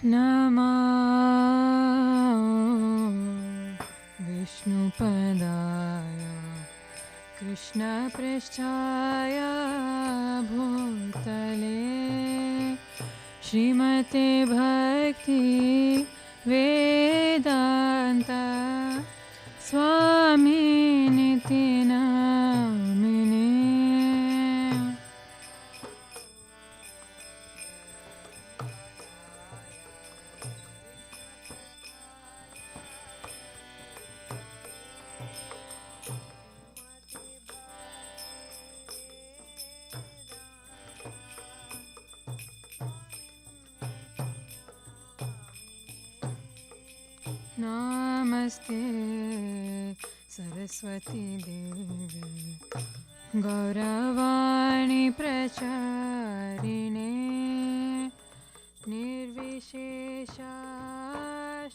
नमः विष्णुपदाय कृष्णपृष्ठाय भूतले श्रीमते भक्ति वेदांत स्वामिनिति नामिने। नमस्ते सरस्वती देवी गौरवाणी प्रचारिणे निर्विशेष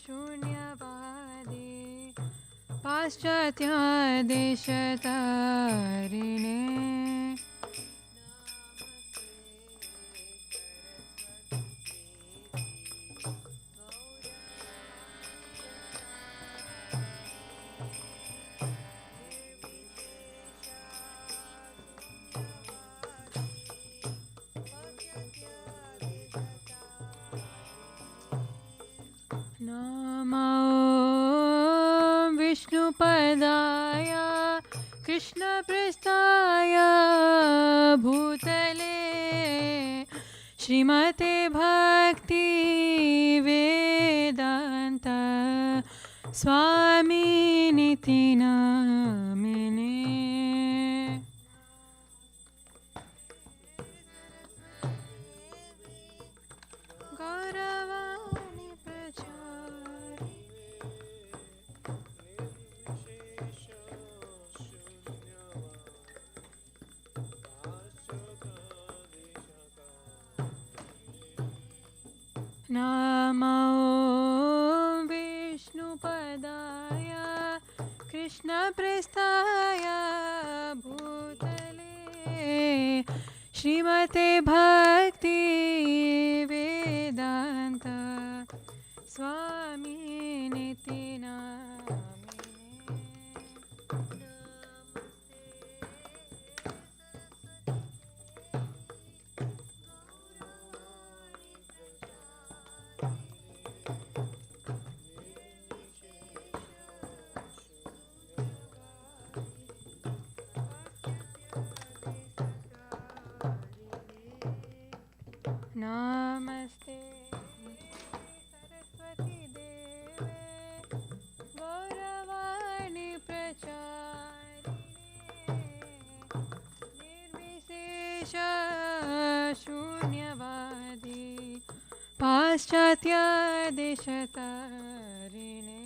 शून्यवादी पाश्चात्य देशतारिणे। नमो विष्णुपदाय कृष्णपृष्ठाय भूतले श्रीमते भक्ति वेदांत स्वामिनिति नामिने। गौरवाणी प्रचारिणे नमो विष्णुपदाय कृष्णपृष्ठाय भूतले श्रीमते भक्ति वेदांत स्वामिनिति नामिने। नमस्ते सरस्वती देवे गौरवाणी प्रचारिणे निर्विशेष शून्यवादी पाश्चात्य देशतारिणे।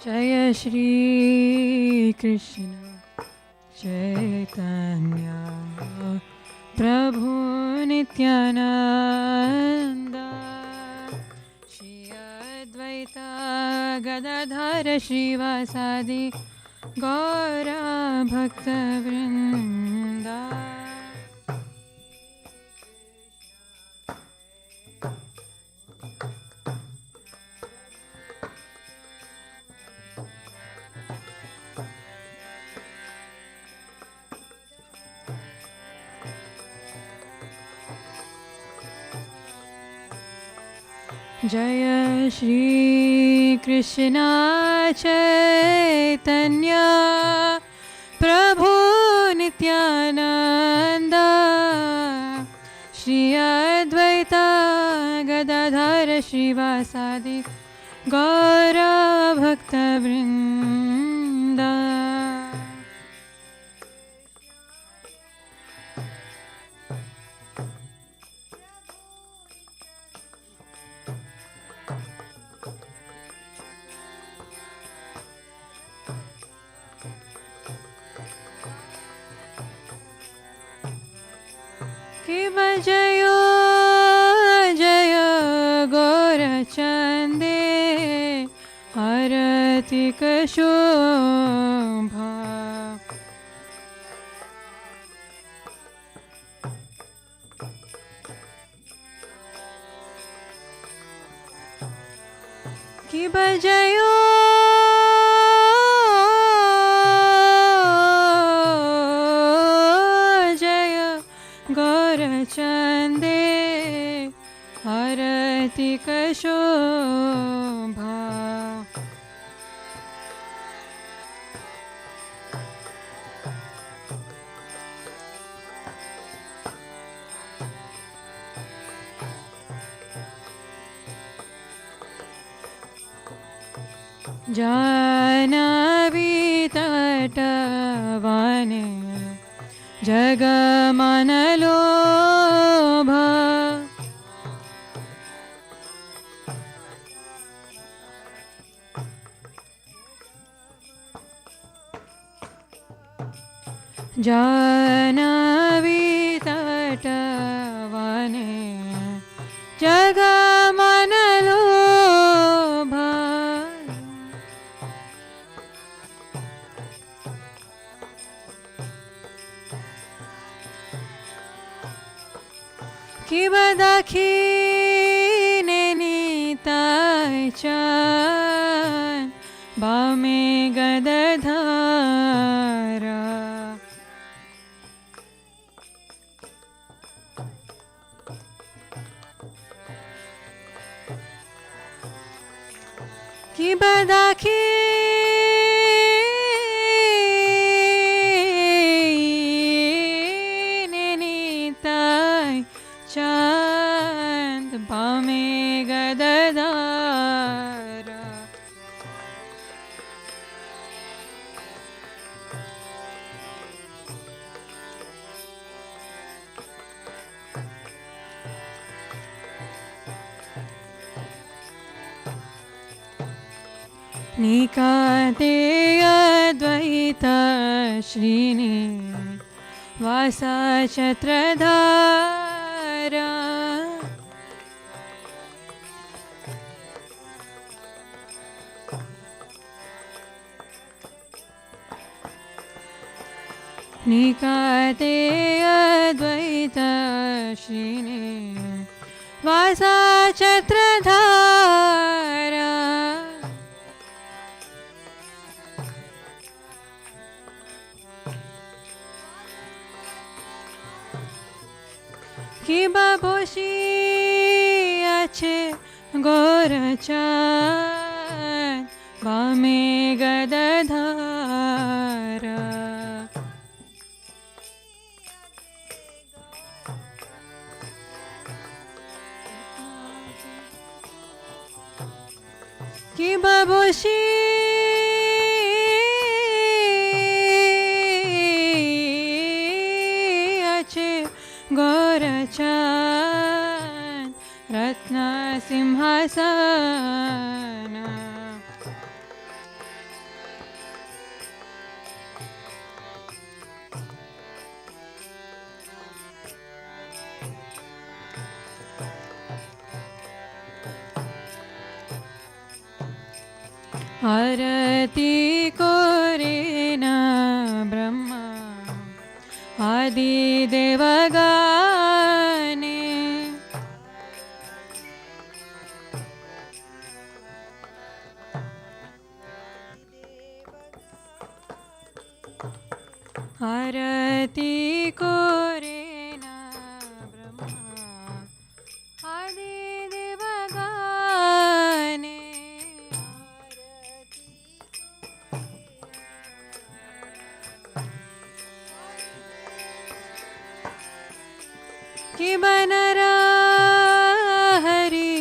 जय श्री कृष्ण चैतन्य प्रभु नित्यानंद श्री अद्वैत गदाधर श्रीवासादि गौर भक्तवृंद। जय श्री कृष्ण चैतन्य प्रभु नित्यानंद श्री अद्वैत गदाधर श्रीवासादि गौर भक्तवृंद। आरतिक शोभा कि बजयो जय गौरचंदे आरतिक शोभा जानवी तटवने जगमन लोभा जानवी तटवने जगमन लोभा कि बदाखिने नीताय चान बामे गदधारा कि बदाखिने नीताय चांद बामे गदधारा निकाते अद्वैत श्रीनि वासा छत्रधारा निकाते अद्वैत श्रीनि वासा छत्रधारा कि बाबोशी अच्छे गोरचान बामे गदधारा कि बाबोशी अच्छे गौरचान रत्न सिंहासन आरती कोरे न ब्रह्मा आदि देवगाने आरती कोरे न ब्रह्मा आदि देवगाने कि बनरा हरि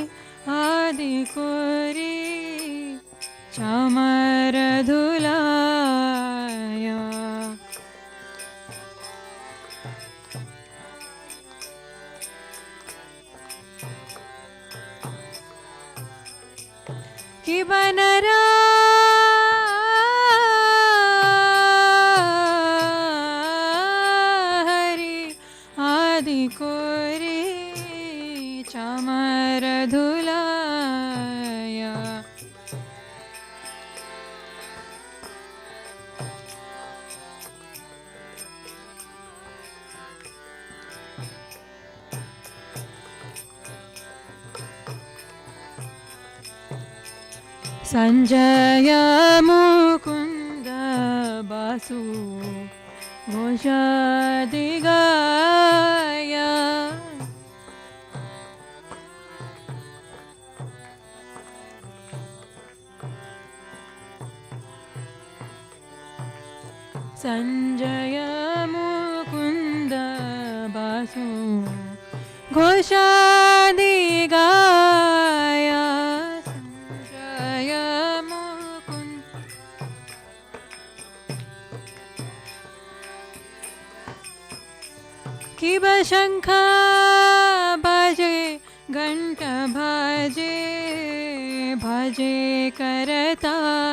आदि कोरी चामर धुलाया कि बनरा हरि आदि कोरी चामर धुलाया संजय मुकुंद बासु घोषादिगाया संजय मुकुंद बासु घोषादिगाया संजय मुकुंद किब शंख बजे घंट भजे भजे करताला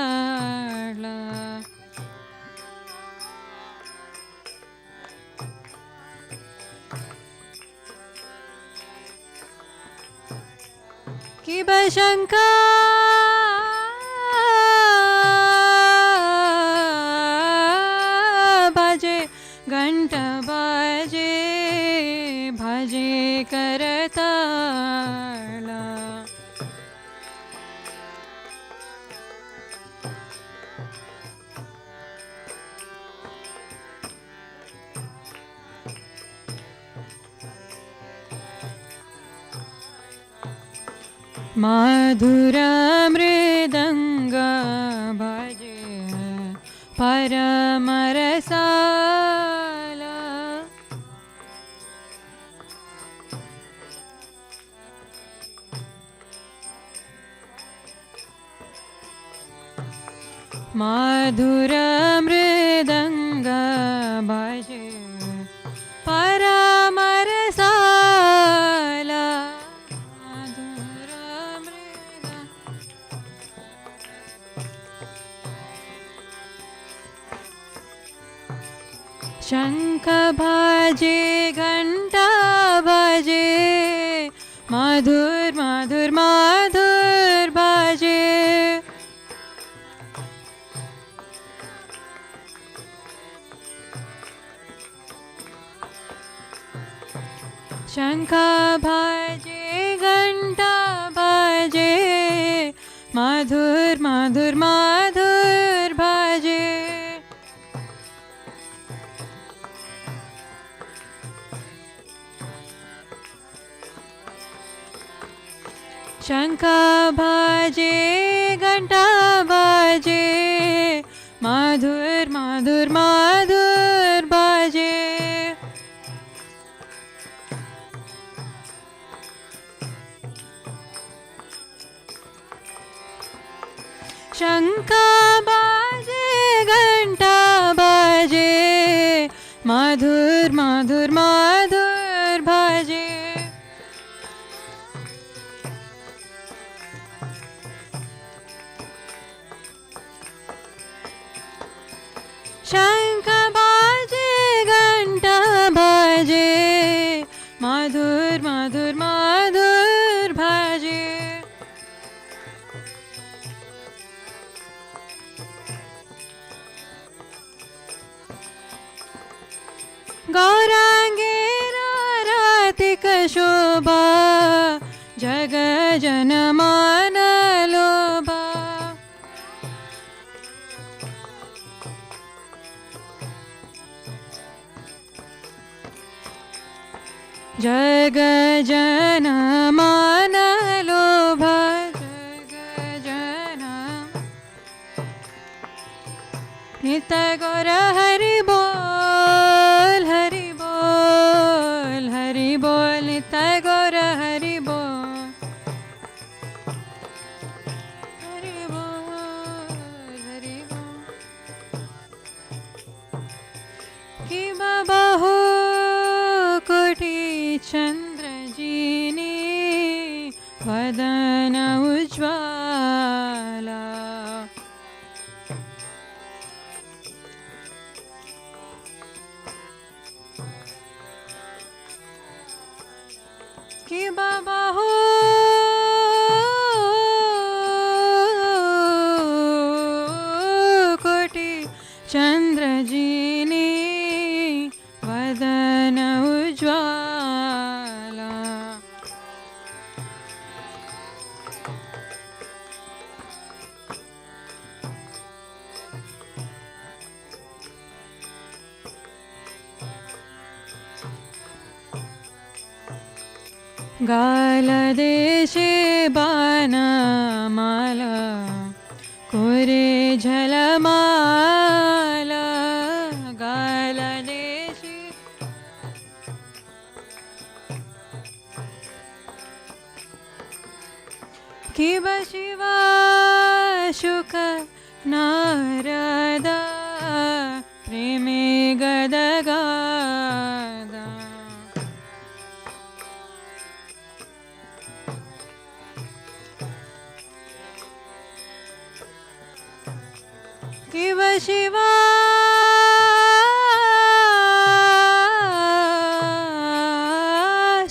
किब शंख बजे घंट बजे भजे करताला मधुर मृदंग भजे परम रसाला मधुर मृदंग भजे परम रसाला शंख भजे घंटा भजे मधुर मधुर मधुर भजे शंख भजे घंटा भजे मधुर मधुर मधुर भजे शंख भजे घंटा भजे मधुर मधुर मधुर भजे शंख भजे घंटा भजे मधुर मधुर मधुर भजे शंख भजे घंटा भजे मधुर मधुर मधुर भजे गौरांगे रातिक शोभा जग जन मान लोभा जग जन मान लोभा जग जन नित गौर हरि बोल हरि बोल हरि बोल नित गौर हरि बोल हरि बोल हरि बोल कि बहु कोटि चंद्र जीनी वदन उज्ज्वला कि बहु कोटि चंद्र जीनी वदन उज्ज्वला गालदेशे बाणमाला कोरे झलमाला गालदेशे किब शिवा शुक नारदा प्रेमे गदगादा किब शिवा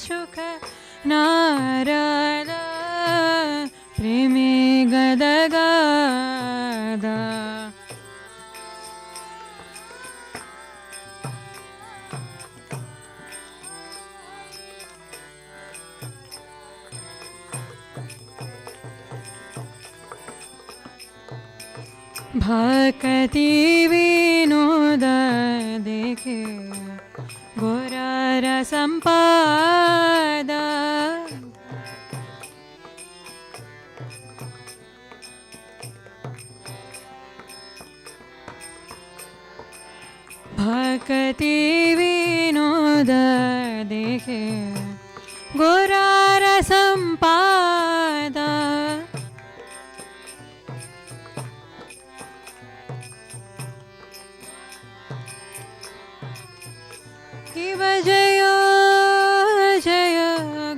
शुक नारदा प्रेमे गदगादा भक्ति विनोद देखे गोरा संपादा भक्ति विनोद देखे गोरा संपादा किब जय जय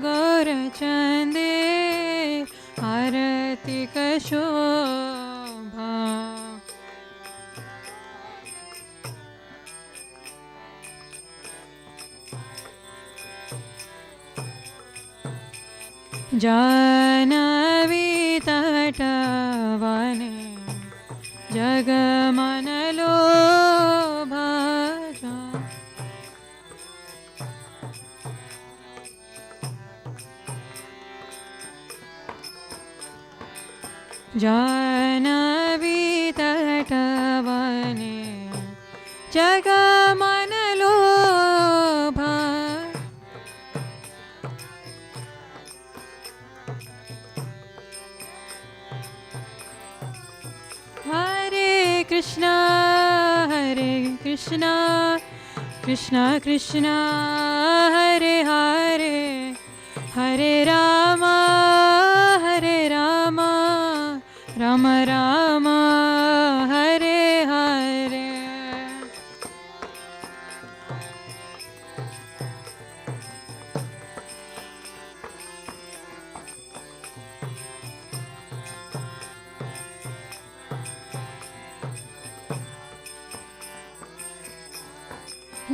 गौरचंदे आरती शोभा जानवी तटवने जगमन लोभा जानवी तटवने जगमन लोभा हरे कृष्णा कृष्णा कृष्णा हरे हरे हरे रामा राम राम हरे हरे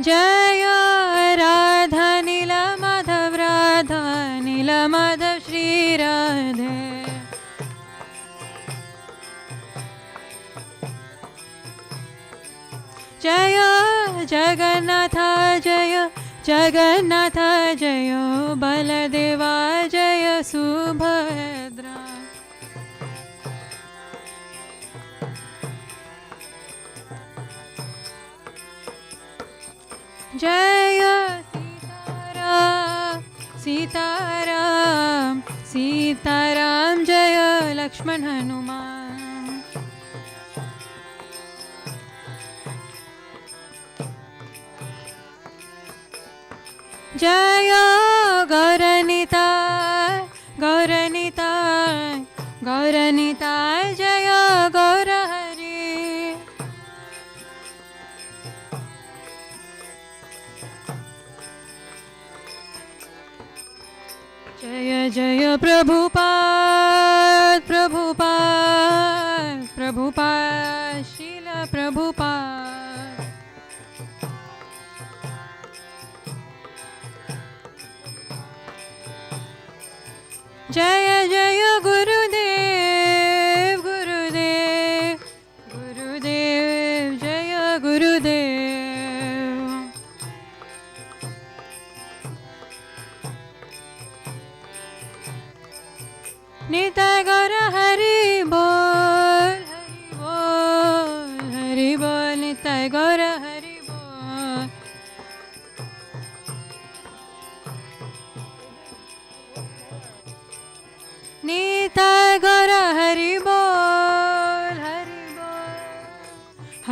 जय राधा नील माधव श्री राधे जय जगन्नाथ जय बलदेवा जय सुभद्रा जय सीताराम जय लक्ष्मण हनुमान जय गौरनीता जय गौरहरि जय जय प्रभुपाद शील प्रभुपाद जय जय गुरुदेव जय गुरुदेव निताय गौर हरि बोल निताय गौर हरि बोल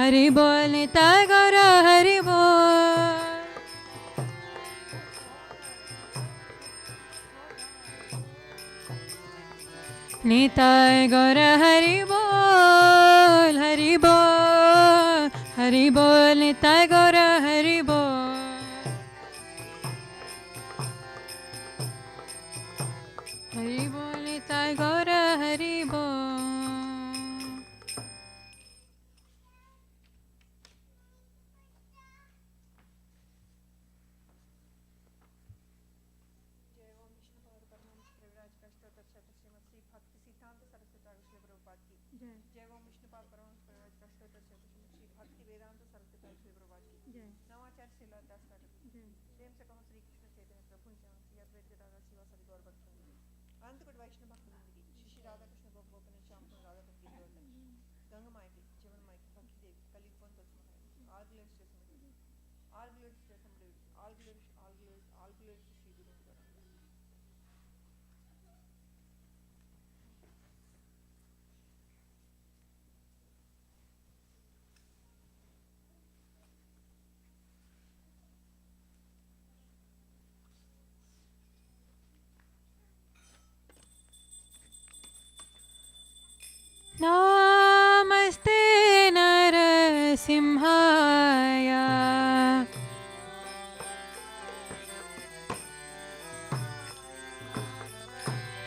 हरि बोल निताय गौर हरि बोल। निताय गौर हरि बोल, हरि बोल, हरि बोल निताय गौर हरि बोल। हरि बोल निताय गौर हरि बोल। जय ओम विष्णुपाद परमहंस परिव्राजक अष्टोत्तर शतनाम श्री भक्ति वेदांत सरस्वती श्री प्रभुपाद की जय। नवाचार्य श्रीला दास ठाकुर जय। प्रेम से कहो श्री कृष्ण चैतन्य प्रभु नित्यानंद श्री अद्वैत गदाधर शिवासादि गौर भक्तवृंद की अनंत कोटि वैष्णव भक्तवृंद की श्री श्री राधा कृष्ण गोप गोपन श्याम सुंदर राधा कुंज गिरिवर्धन गंगा माई की जीवन माई की भक्ति देवी कलियुग तत्समय all glories to somebody, all glories to somebody, all glories, all glories, all glories to Sri Guru Gauranga. नमस्ते नरसिंहाय।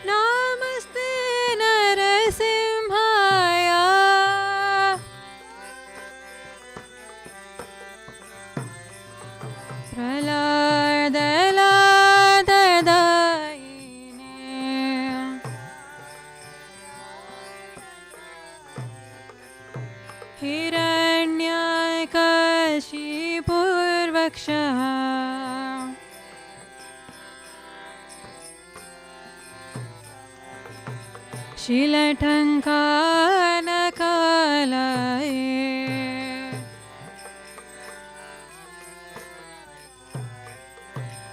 नमस्ते नरसिंहाय। प्रहलादलाददायिने हिरण्यकशिपूर्वक्षः शीलटङ्कानकालये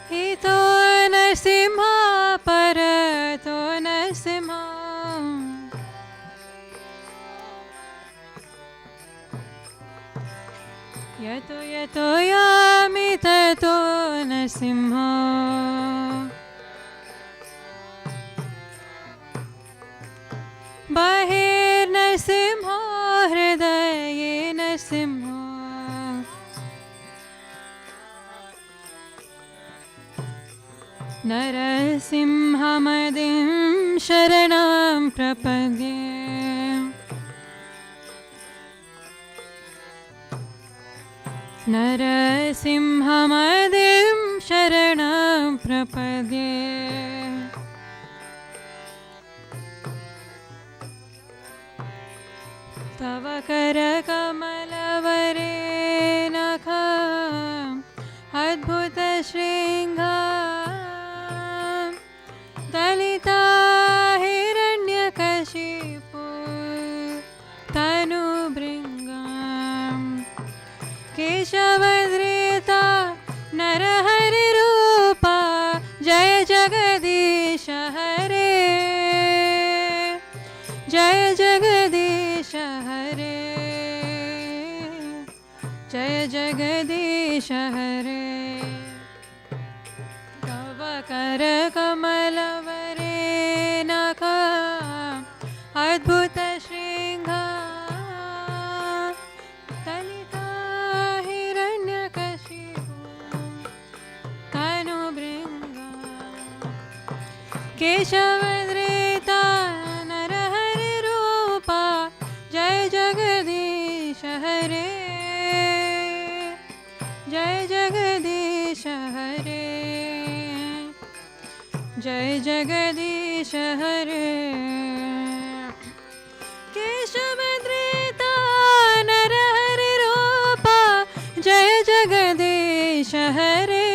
हितो नरसिंह परतो नरसिंह यतो यतो यामि ततो नरसिंह बहिर्नरसिंहो हृदये नरसिंहो नरसिंहमदिं शरणं प्रपद्ये नरसिंहमदिं शरणं प्रपद्ये तव करकमलवरे नखा अद्भुतशृङ्गा दलिता हिरण्यकशिपु तनुभृङ्गां केशवधृता नरहरिरूपा जय जगदीश हरे जय जगदीश हरे जय जगदीश हरे तव करकमलवरे नखा अद्भुतशृङ्गा दलिता हिरण्यकशिपु तनुभृङ्गा केशवधृता नरहरिरूपा जय जगदीश हरे जय जगदीश हरे जय जगदीश हरे केशवधृता नरहरिरूपा जय जगदीश हरे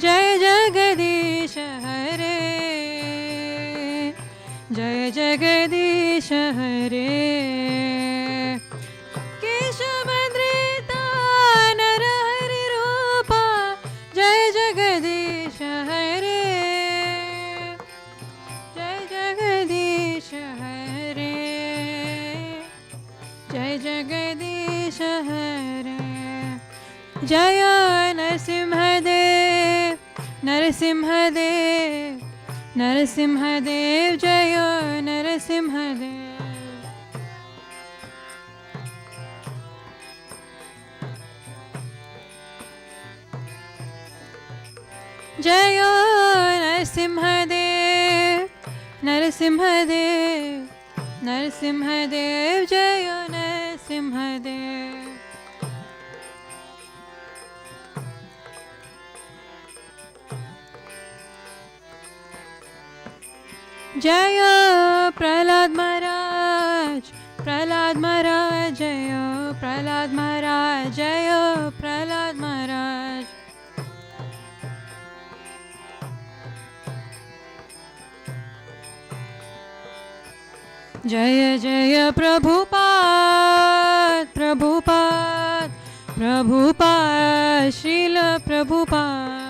जय जगदीश हरे जय जगदीश हरे केशवधृता नरहरिरूपा जय जगदीश हरे जय जगदीश हरे जय जय नरसिंहदेव नरसिंहदेव नरसिंहदेव जय नरसिंहदेव जय नरसिंहदेव नरसिंहदेव नरसिंहदेव जय नरसिंहदेव जय प्रहलाद महाराज जय प्रहलाद महाराज जय प्रहलाद महाराज जय जय प्रभुपाद प्रभुपाद प्रभुपाद श्रील प्रभुपाद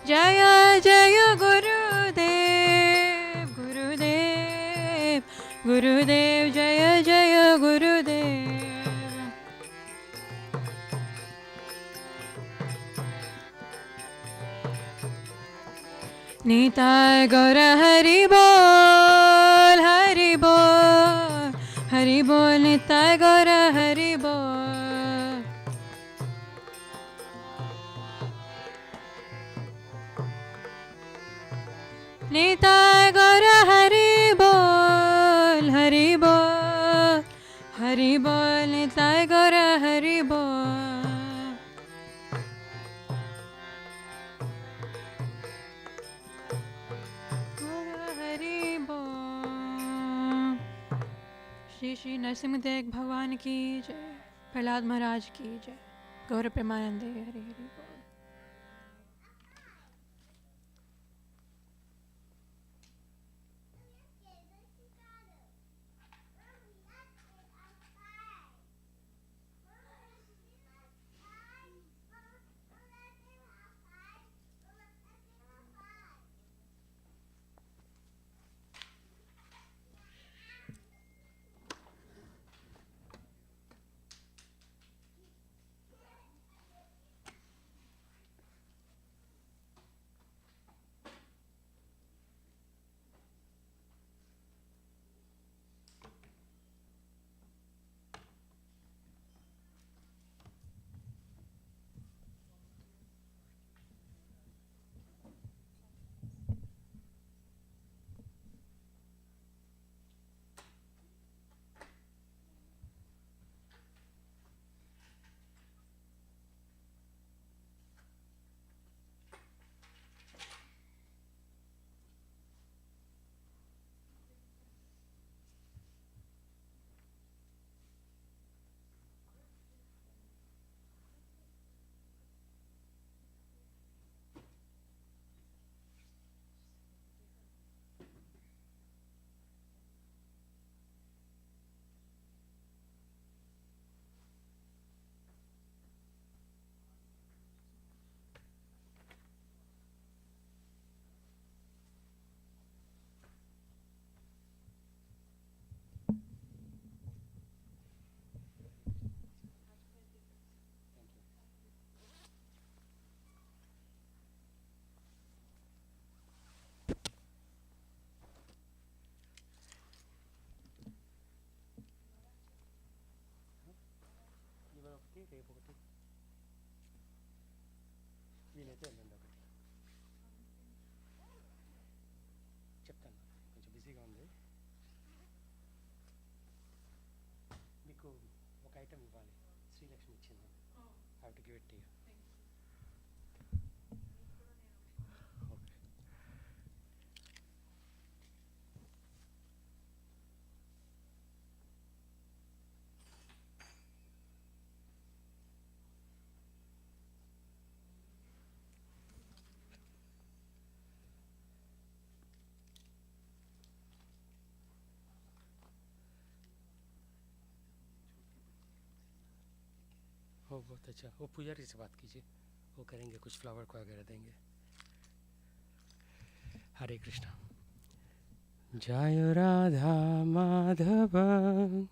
जय जय गुरुदेव गुरुदेव गुरुदेव जय जय गुरुदेव निताय गौर हरि बोल हरि बोल हरि बोल निताय गौर हरि बोल निताय गौर हरि बोल हरि बोल हरि बोल निताय गौर हरि बोल श्री श्री नरसिंहदेव भगवान की जय प्रहलाद महाराज की जय गौर प्रेमानंदे हरि हरि बोल రేపు ఒకటి వీలైతే ఎల్లుండి ఒకటి చెప్తాను కొంచెం బిజీగా ఉంది మీకు ఒక ఐటెం ఇవ్వాలి శ్రీలక్ష్మి ఇచ్చింది have to give it to you हो बहुत अच्छा वो पुजारी से बात कीजिए वो करेंगे कुछ फ्लावर को वगैरह देंगे हरे Krishna Jaya Radha Madhava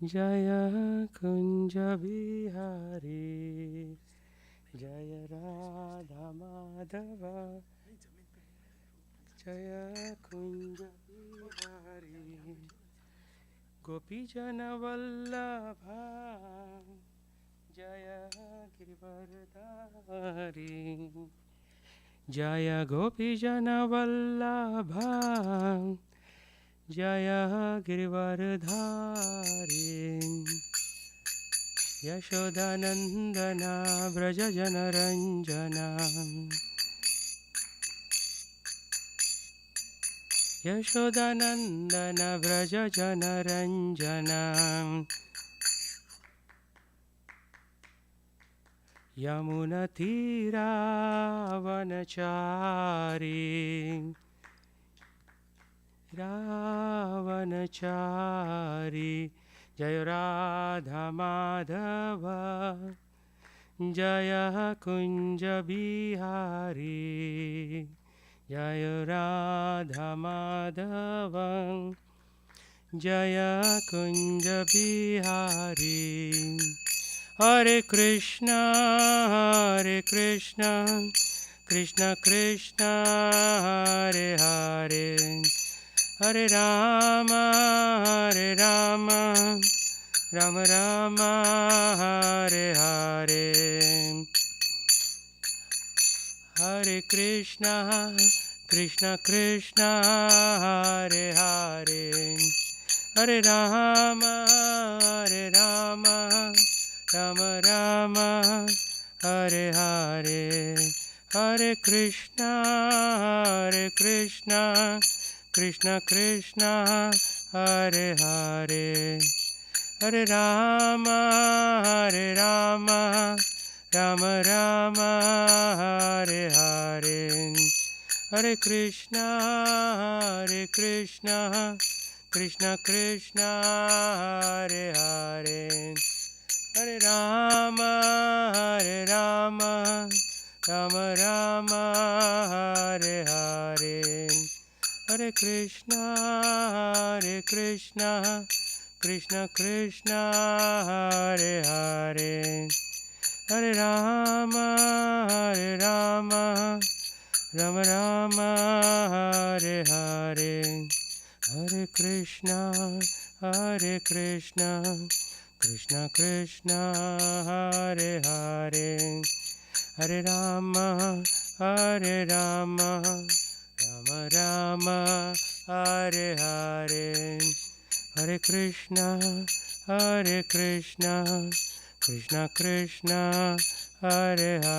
Jaya Kunja Bihari Jaya Radha Madhava Jaya Kunja Bihari Gopijana Vallabha Jaya Girivardhari Jaya Gopijana Vallabha Jaya Girivardhari Yashodanandana Braja Janaranjana Yashodanandana Braja Janaranjana Yamuna Tira Vanachari Ravanachari Jaya Radha Madhava Jaya Kunja Bihari Jaya Radha Madhava Jaya Kunja Bihari Hare Krishna Krishna Krishna Hare Hare Hare Rama Rama Rama Hare Hare Hare Krishna Krishna Hare Hare Hare Rama Rama Rama Hare Hare Hare Krishna Krishna Krishna Hare Hare Hare Rama Rama Rama Hare Hare Hare Krishna Krishna Hare Hare Hare Rama Rama Hare Hare Hare Krishna Krishna Hare Hare Hare Rama Rama Hare Hare Hare Krishna Krishna Hare Hare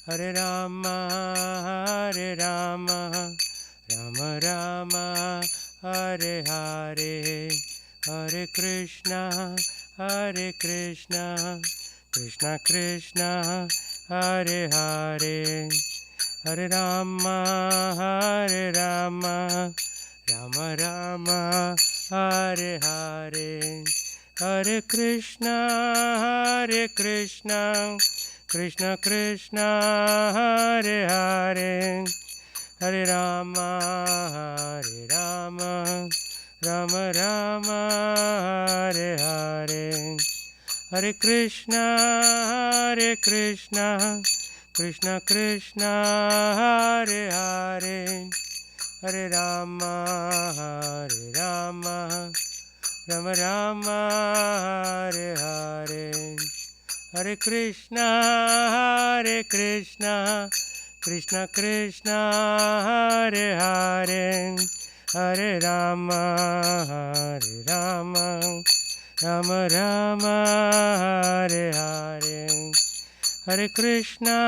Hare Rama Rama Hare Hare Hare Krishna Krishna Hare Hare Hare Rama Rama Hare Hare Hare Krishna Krishna Hare Hare Hare Rama Rama Hare Hare Hare Krishna Krishna Hare Hare Hare Rama Rama Hare Hare Hare Krishna Krishna Hare Hare Hare Rama Rama Hare Hare Hare Krishna Krishna Hare Hare Hare Rama Rama Hare Hare Hare Krishna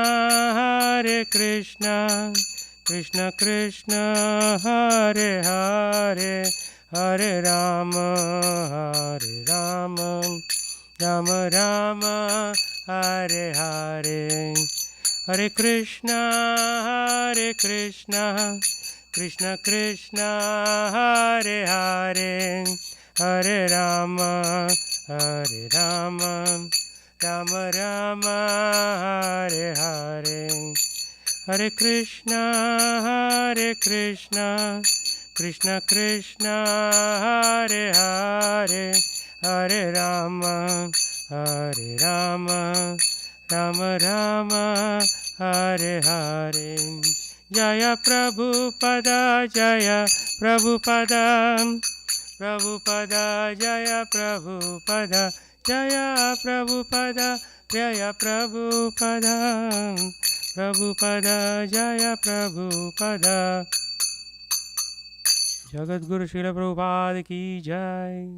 Krishna Hare Hare Hare Rama Rama Hare Hare Hare Krishna Krishna Hare Hare Hare Rama Rama Hare Hare Hare Krishna, Krishna Krishna, Hare Hare, Hare Rama, Rama Rama, Hare Hare. Jaya Prabhupada, Jaya Prabhupada, Prabhupada, Jaya Prabhupada, Jaya Prabhupada, Jaya Prabhupada, Prabhupada, Jaya Prabhupada. Jagat Guru Srila Prabhupada ki Jai.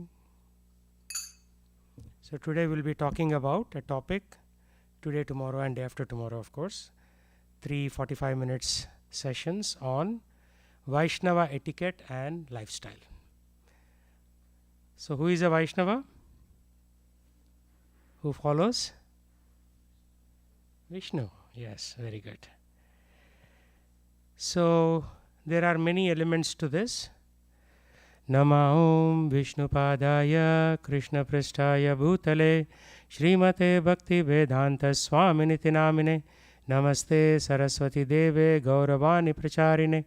So today we'll be talking about a topic, today, tomorrow and day after tomorrow, of course, 3 45 minutes sessions on Vaishnava etiquette and lifestyle. So who is a Vaishnava? Who follows? Vishnu. Yes, very good. So there are many elements to this. Nama Om Vishnupadaya Krishna Prasthaya Bhutale Srimate Bhakti Vedanta Swaminiti Namine Namaste Saraswati Deve Gauravani Pracharine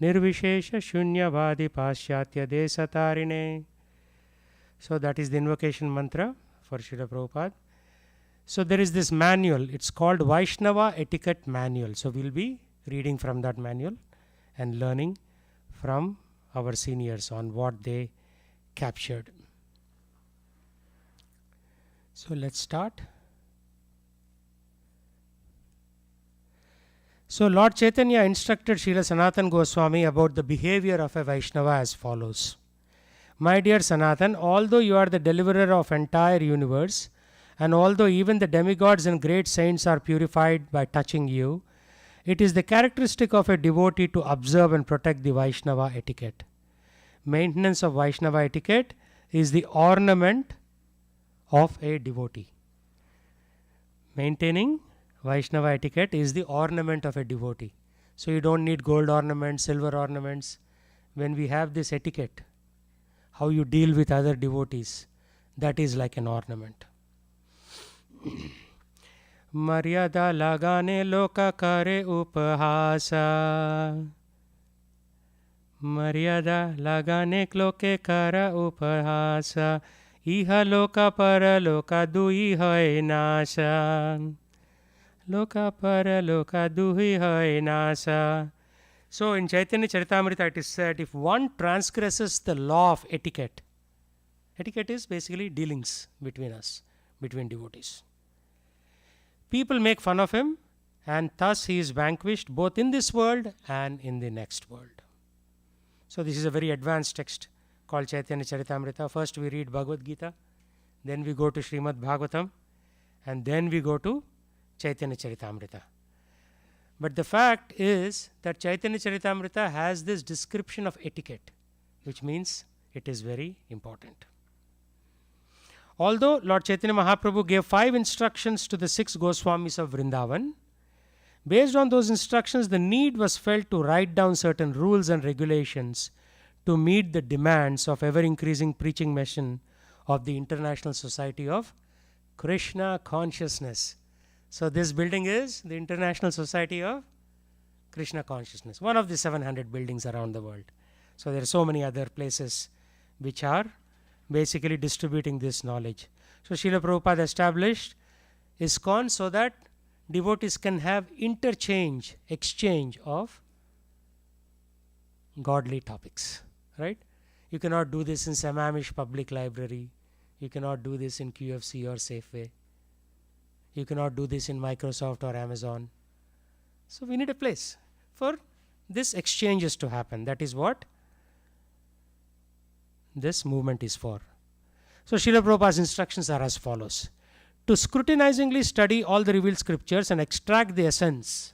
Nirvishesha Shunyavadi Paschatya Desatarine. So that is the invocation mantra for Srila Prabhupada. So there is this manual, it's called Vaishnava Etiquette Manual. So we'll be reading from that manual and learning from our seniors on what they captured. So let's start. So Lord Chaitanya instructed Srila Sanatana Goswami about the behavior of a Vaishnava as follows. My dear Sanatan, although you are the deliverer of entire universe, and although even the demigods and great saints are purified by touching you, it is the characteristic of a devotee to observe and protect the Vaishnava etiquette. Maintenance of Vaishnava etiquette is the ornament of a devotee. Maintaining Vaishnava etiquette is the ornament of a devotee. So you don't need gold ornaments, silver ornaments. When we have this etiquette, how you deal with other devotees, that is like an ornament. Maryada lagane loka kare upahasa. Maryada lagane loke kara upahasa. Iha loka para loka dui hoy nasa. Loka para loka dui hoy nasa. So in Chaitanya Charitamrita it is said, if one transgresses the law of etiquette, etiquette is basically dealings between us, between devotees. People make fun of him, and thus he is vanquished both in this world and in the next world. So this is a very advanced text called Chaitanya Charitamrita. First we read Bhagavad Gita, then we go to Srimad Bhagavatam, and then we go to Chaitanya Charitamrita. But the fact is that Chaitanya Charitamrita has this description of etiquette, which means it is very important. Although Lord Chaitanya Mahaprabhu gave 5 instructions to the 6 Goswamis of Vrindavan, based on those instructions, the need was felt to write down certain rules and regulations to meet the demands of ever-increasing preaching mission of the International Society of Krishna Consciousness. So this building is the International Society of Krishna Consciousness, one of the 700 buildings around the world. So there are so many other places which are basically distributing this knowledge. So Srila Prabhupada established ISKCON so that devotees can have exchange of godly topics, right? You cannot do this in Sammamish Public Library. You cannot do this in QFC or Safeway. You cannot do this in Microsoft or Amazon. So we need a place for this exchanges to happen. That is what this movement is for. So Srila Prabhupada's instructions are as follows. To scrutinizingly study all the revealed scriptures and extract the essence.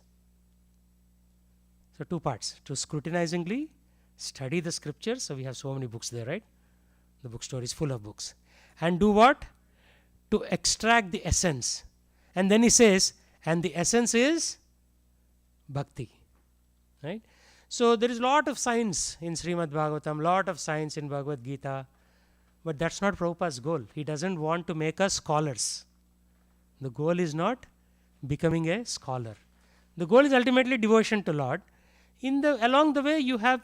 So 2 parts. To scrutinizingly study the scriptures. So we have so many books there, right? The bookstore is full of books. And do what? To extract the essence. And then he says, and the essence is bhakti, right? So there is a lot of science in Srimad Bhagavatam, lot of science in Bhagavad Gita, but that's not Prabhupada's goal. He doesn't want to make us scholars. The goal is not becoming a scholar. The goal is ultimately devotion to Lord. Along the way, you have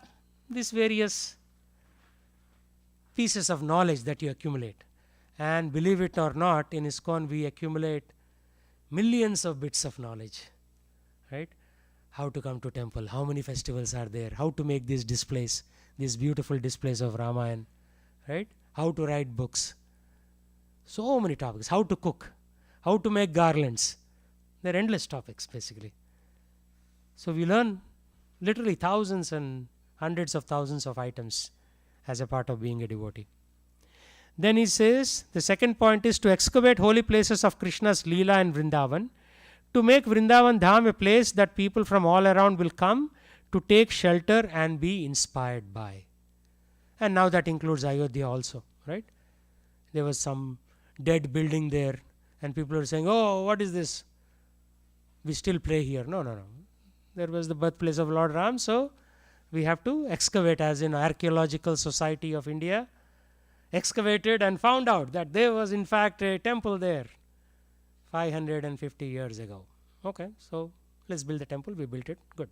these various pieces of knowledge that you accumulate. And believe it or not, in ISKCON we accumulate millions of bits of knowledge, right? How to come to temple, how many festivals are there, how to make these displays, these beautiful displays of Ramayana, right? How to write books. So many topics. How to cook, how to make garlands. They are endless topics basically. So we learn literally thousands and hundreds of thousands of items as a part of being a devotee. Then he says, the second point is to excavate holy places of Krishna's Leela and Vrindavan, to make Vrindavan Dham a place that people from all around will come to take shelter and be inspired by. And now that includes Ayodhya also, right? There was some dead building there and people are saying, oh, what is this? We still pray here. No. There was the birthplace of Lord Ram, so we have to excavate, as in Archaeological Society of India excavated and found out that there was in fact a temple there 550 years ago. Okay, so let's build the temple. We built it. Good.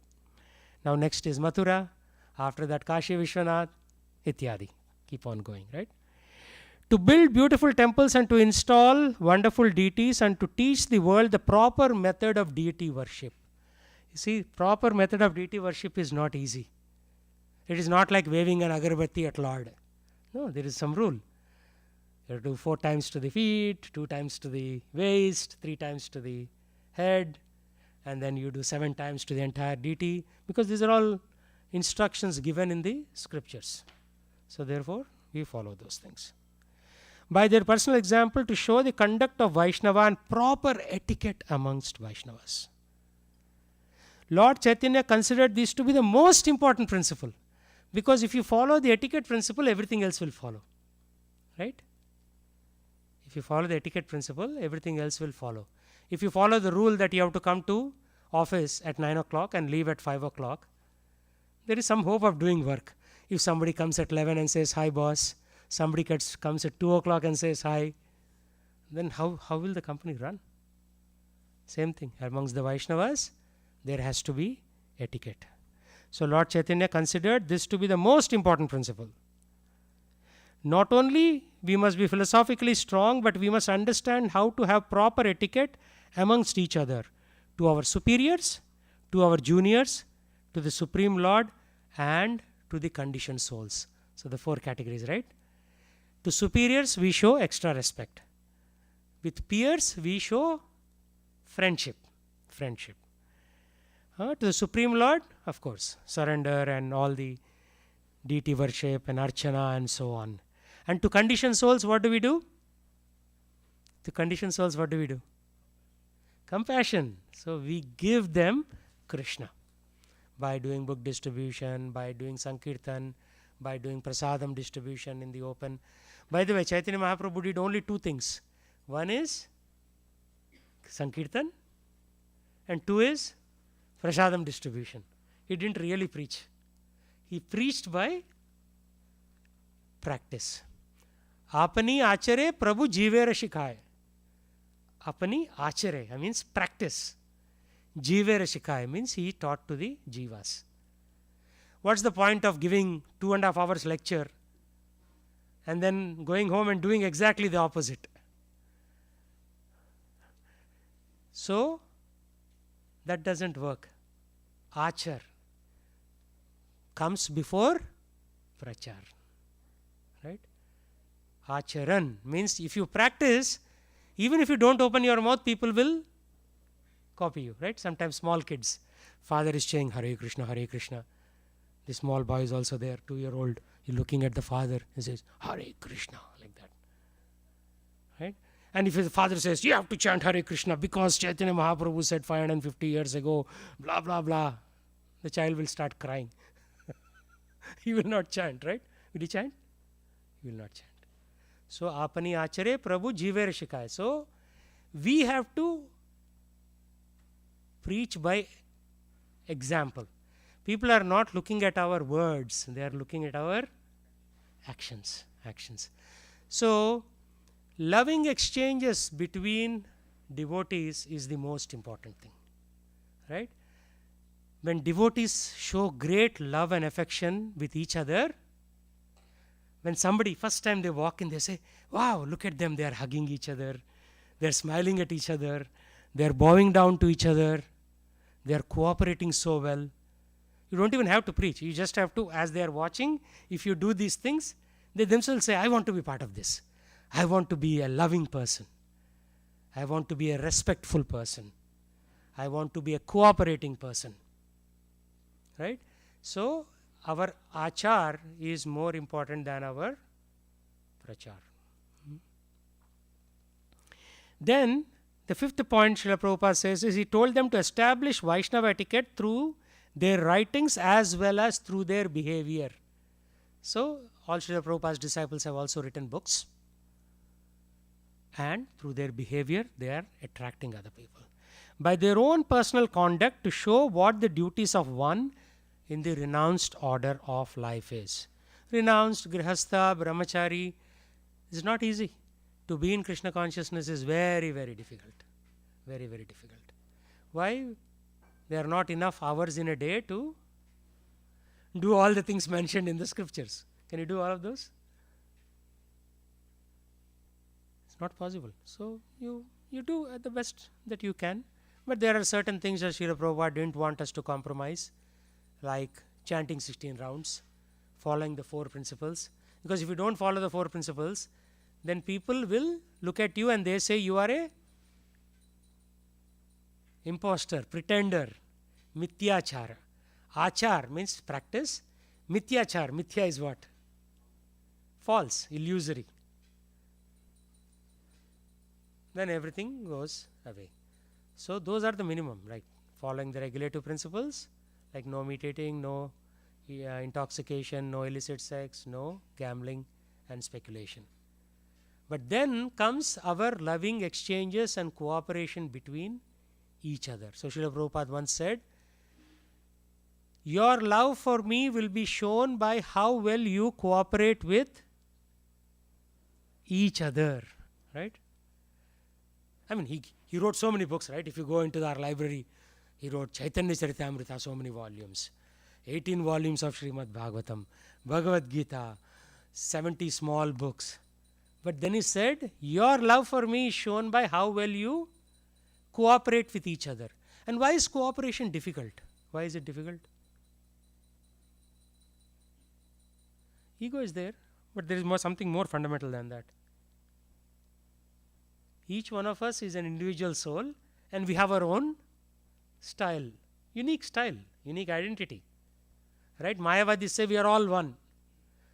Now next is Mathura. After that Kashi Vishwanath, ityadi. Keep on going, right? To build beautiful temples and to install wonderful deities and to teach the world the proper method of deity worship. You see, proper method of deity worship is not easy. It is not like waving an agarbatti at Lord. No, there is some rule. You have to do 4 times to the feet, 2 times to the waist, 3 times to the head, and then you do 7 times to the entire deity, because these are all instructions given in the scriptures. So therefore, we follow those things. By their personal example, to show the conduct of Vaishnava and proper etiquette amongst Vaishnavas. Lord Chaitanya considered this to be the most important principle, because if you follow the etiquette principle, everything else will follow, right? If you follow the etiquette principle, everything else will follow. If you follow the rule that you have to come to office at 9 o'clock and leave at 5 o'clock, there is some hope of doing work. If somebody comes at 11 and says, hi boss, somebody comes at 2 o'clock and says hi, then how will the company run? Same thing. Amongst the Vaishnavas, there has to be etiquette. So Lord Chaitanya considered this to be the most important principle. Not only we must be philosophically strong, but we must understand how to have proper etiquette amongst each other, to our superiors, to our juniors, to the Supreme Lord, and to the conditioned souls. So the 4 categories, right? To superiors, we show extra respect. With peers, we show friendship. To the Supreme Lord, of course, surrender and all the deity worship and archana and so on. And to conditioned souls, what do we do? To conditioned souls, what do we do? Compassion. So we give them Krishna by doing book distribution, by doing Sankirtan, by doing prasadam distribution in the open. By the way, Chaitanya Mahaprabhu did only 2 things. One is Sankirtan and 2 is prasadam distribution. He didn't really preach. He preached by practice. Apani achare Prabhu jivera shikhaye. Apani achare means practice. Jivera shikhaye means he taught to the jivas. What's the point of giving 2.5 hours lecture and then going home and doing exactly the opposite? So that doesn't work. Achar comes before prachar, right? Acharan means if you practice, even if you don't open your mouth, people will copy you, right? Sometimes small kids, father is saying Hare Krishna, Hare Krishna. The small boy is also there, 2-year-old. He's looking at the father and says Hare Krishna, like that, right? And if the father says, you have to chant Hare Krishna because Chaitanya Mahaprabhu said 550 years ago, blah, blah, blah, the child will start crying. He will not chant, right? Will he chant? He will not chant. So, apani achare Prabhu jiver shikhaye. So, we have to preach by example. People are not looking at our words, they are looking at our actions. So, loving exchanges between devotees is the most important thing, right? when devotees show great love and affection with each other, when somebody, first time they walk in, they say, wow, look at them, they are hugging each other, they are smiling at each other, they are bowing down to each other, they are cooperating so well. You don't even have to preach. You just have to, as they are watching, if you do these things, they themselves say, I want to be part of this. I want to be a loving person. I want to be a respectful person. I want to be a cooperating person. Right? So, our achar is more important than our prachar. Then, the fifth point Srila Prabhupada says is, he told them to establish Vaishnava etiquette through their writings as well as through their behavior. So, all Srila Prabhupada's disciples have also written books, and through their behavior they are attracting other people. By their own personal conduct to show what the duties of one in the renounced order of life is. Renounced, grihastha, brahmachari is not easy. To be in Krishna consciousness is very, very difficult. Very, very difficult. Why? There are not enough hours in a day to do all the things mentioned in the scriptures. Can you do all of those? It's not possible. So, you do at the best that you can. But there are certain things that Srila Prabhupada didn't want us to compromise, like chanting 16 rounds, following the 4 principles. Because if you don't follow the 4 principles, then people will look at you and they say you are a impostor, pretender, mithyachara. Achar means practice. Mithyachar, mithya is what? False, illusory. Then everything goes away. So, those are the minimum, like following the regulative principles, like no meat eating, no intoxication, no illicit sex, no gambling and speculation. But then comes our loving exchanges and cooperation between each other. So, Srila Prabhupada once said, your love for me will be shown by how well you cooperate with each other. Right? I mean, he wrote so many books, right? If you go into our library, he wrote Chaitanya Charitamrita, so many volumes, 18 volumes of Srimad Bhagavatam, Bhagavad Gita, 70 small books. But then he said, your love for me is shown by how well you cooperate with each other. And why is cooperation difficult? Why is it difficult? Ego is there, but there is something more fundamental than that. Each one of us is an individual soul, and we have our own style, unique identity. Right? Mayavadis say we are all one.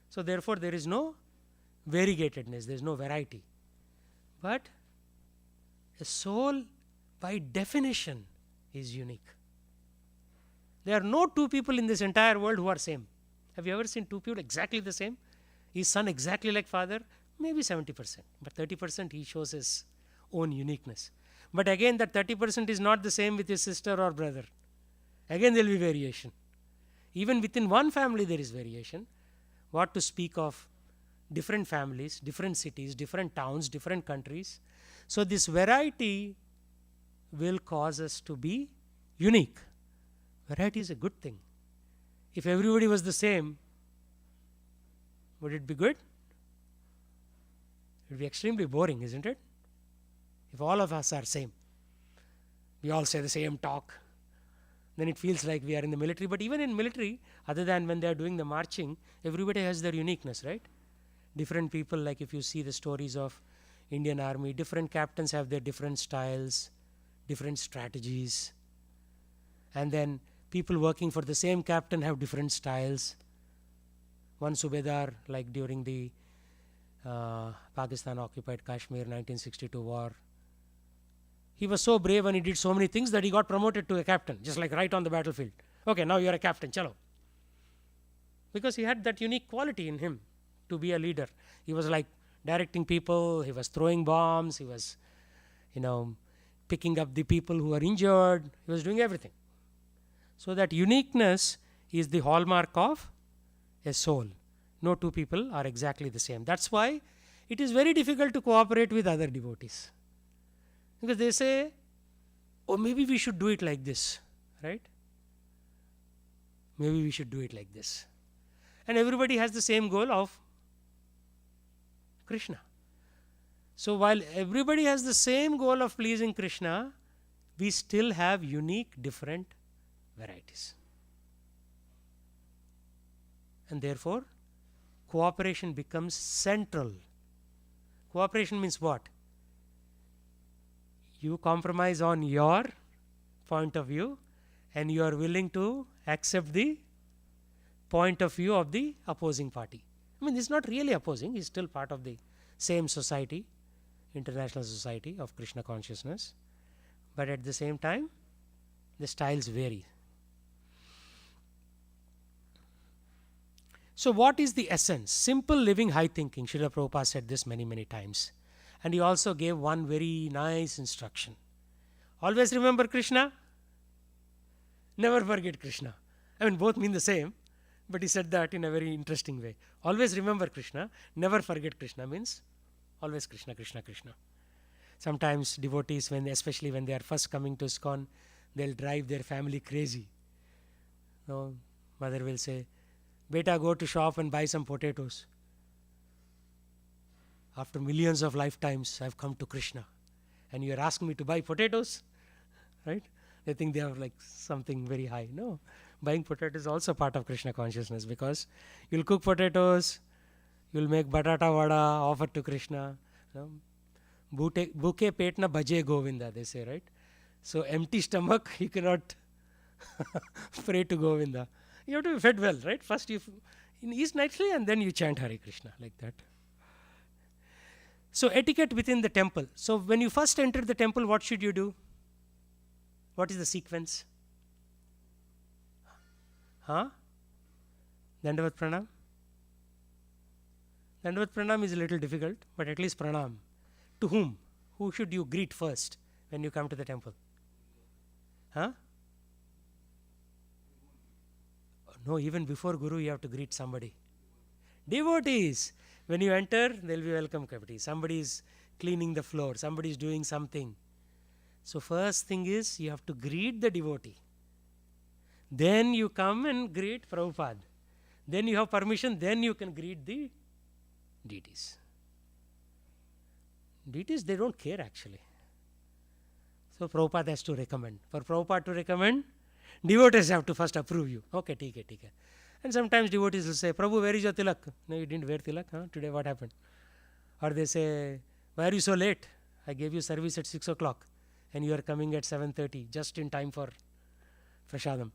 So, therefore, there is no variegatedness, there is no variety. But a soul, by definition, is unique. There are no 2 people in this entire world who are same. Have you ever seen 2 people exactly the same? Is son exactly like father? Maybe 70%, but 30% he shows his own uniqueness. But again, that 30% is not the same with his sister or brother. Again, there will be variation. Even within one family, there is variation. What to speak of different families, different cities, different towns, different countries. So, this variety will cause us to be unique. Variety is a good thing. If everybody was the same, would it be good? It would be extremely boring, isn't it? If all of us are same, we all say the same talk, then it feels like we are in the military. But even in military, other than when they are doing the marching, everybody has their uniqueness, right? Different people, like if you see the stories of Indian Army, different captains have their different styles, different strategies. And then people working for the same captain have different styles. One Subedar, like during the Pakistan occupied Kashmir 1962 war, he was so brave and he did so many things that he got promoted to a captain, just like right on the battlefield. Okay, now you are a captain, chalo. Because he had that unique quality in him to be a leader. He was like directing people, he was throwing bombs, he was, picking up the people who were injured, he was doing everything. So that uniqueness is the hallmark of a soul. No 2 people are exactly the same. That's why it is very difficult to cooperate with other devotees. Because they say, oh, maybe we should do it like this, right? Maybe we should do it like this. And everybody has the same goal of Krishna. So while everybody has the same goal of pleasing Krishna, we still have unique, different varieties. And therefore, cooperation becomes central. Cooperation means what? You compromise on your point of view and you are willing to accept the point of view of the opposing party. I mean, this is not really opposing, he is still part of the same society, International Society of Krishna Consciousness, but at the same time, the styles vary. So, what is the essence? Simple living, high thinking. Srila Prabhupada said this many, many times. And he also gave one very nice instruction. Always remember Krishna, never forget Krishna. I mean, both mean the same, but he said that in a very interesting way. Always remember Krishna, never forget Krishna means always Krishna, Krishna, Krishna. Sometimes devotees, especially when they are first coming to ISKCON, they'll drive their family crazy. No, mother will say, "Beta, go to shop and buy some potatoes. After millions of lifetimes, I've come to Krishna, and you are asking me to buy potatoes?" Right? They think they have like something very high. No, buying potatoes is also part of Krishna consciousness, because you'll cook potatoes, you'll make batata vada, offer to Krishna. No? Bhuke pet na bhaje Govinda, they say, right? So empty stomach, you cannot pray to Govinda. You have to be fed well, right? First you eat nicely and then you chant Hare Krishna, like that. So etiquette within the temple. So when you first enter the temple, what should you do? What is the sequence? Dandavat Pranam? Dandavat Pranam is a little difficult, but at least Pranam. To whom? Who should you greet first when you come to the temple? No, even before Guru you have to greet somebody. Devotees. When you enter, there will be welcome committee. Somebody is cleaning the floor, somebody is doing something. So first thing is you have to greet the devotee. Then you come and greet Prabhupada. Then you have permission, then you can greet the deities. Deities, they don't care actually. So Prabhupada has to recommend. For Prabhupada to recommend, devotees have to first approve you. Okay, take it. And sometimes devotees will say, "Prabhu, where is your tilak?" "No, you didn't wear tilak. Today what happened?" Or they say, "Why are you so late? I gave you service at 6 o'clock and you are coming at 7:30, just in time for prasadam."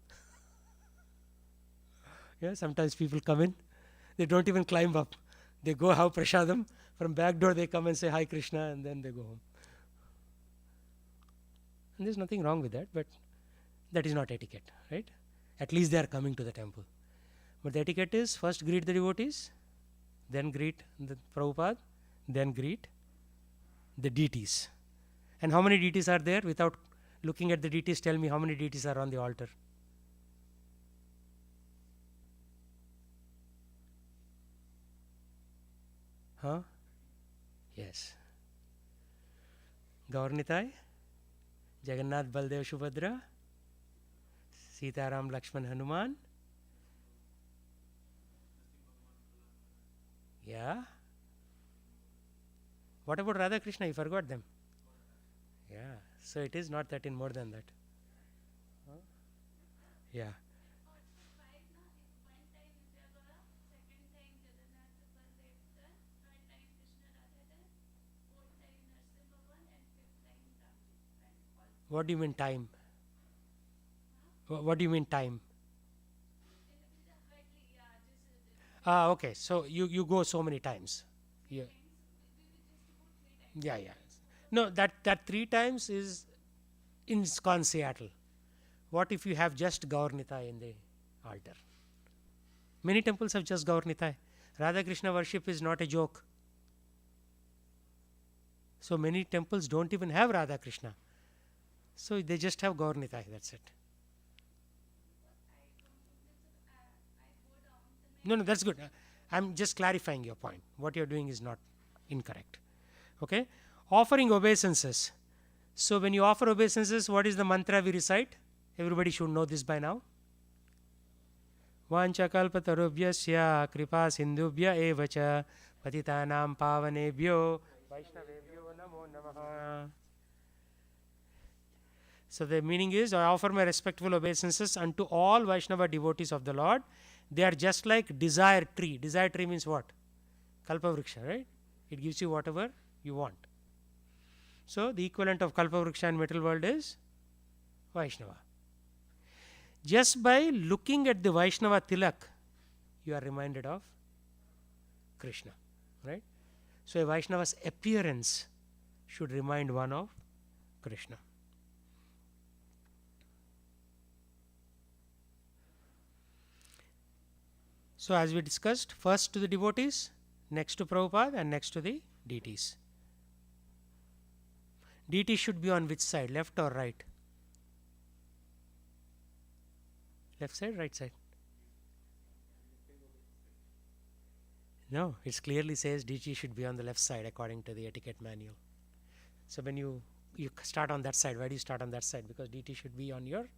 Yeah, sometimes people come in, they don't even climb up. They go have prasadam. From back door they come and say, "Hi Krishna," and then they go home. And there's nothing wrong with that, but that is not etiquette, right? At least they are coming to the temple. But the etiquette is first greet the devotees, then greet the Prabhupada, then greet the deities. And how many deities are there? Without looking at the deities, tell me how many deities are on the altar. Yes. Gaurnitai, Jagannath, Baldev, Subhadra, Sita, Ram, Lakshman, Hanuman. Yeah. What about Radha Krishna? You forgot them. Yeah. So it is not that in more than that. Yeah. What do you mean time? What do you mean time? Okay. So you go so many times. Yeah. Yeah. No, that 3 times is in ISKCON Seattle. What if you have just Gaur Nitai in the altar? Many temples have just Gaur Nitai. Radha Krishna worship is not a joke. So many temples don't even have Radha Krishna. So they just have Gaur Nitai, that's it. No, that's good. I'm just clarifying your point. What you're doing is not incorrect. Okay? Offering obeisances. So when you offer obeisances, what is the mantra we recite? Everybody should know this by now. Vancha kalpatarubhyasya kripa sindhubhya eva cha patitanam pavanebhyo vaishnavebhyo namo namaha. So the meaning is, I offer my respectful obeisances unto all Vaishnava devotees of the Lord. They are just like desire tree. Desire tree means what? Kalpavriksha, right? It gives you whatever you want. So the equivalent of Kalpavriksha in material world is Vaishnava. Just by looking at the Vaishnava tilak, you are reminded of Krishna, right? So a Vaishnava's appearance should remind one of Krishna. So as we discussed, first to the devotees, next to Prabhupada, and next to the deities. Deities should be on which side, left or right? Left side, right side? No, it clearly says deity should be on the left side according to the etiquette manual. So when you start on that side, why do you start on that side? Because deity should be on your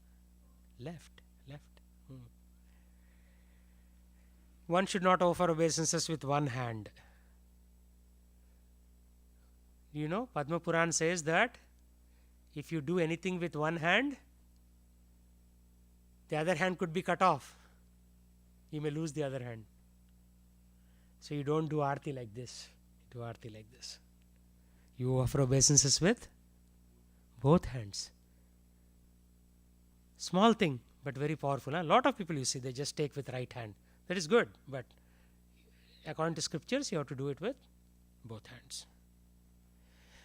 left. One should not offer obeisances with one hand. You know, Padma Puran says that if you do anything with one hand, the other hand could be cut off. You may lose the other hand. So you don't do arti like this. You do arti like this. You offer obeisances with both hands. Small thing, but very powerful. A lot of people you see, they just take with right hand. That is good, but according to scriptures, you have to do it with both hands.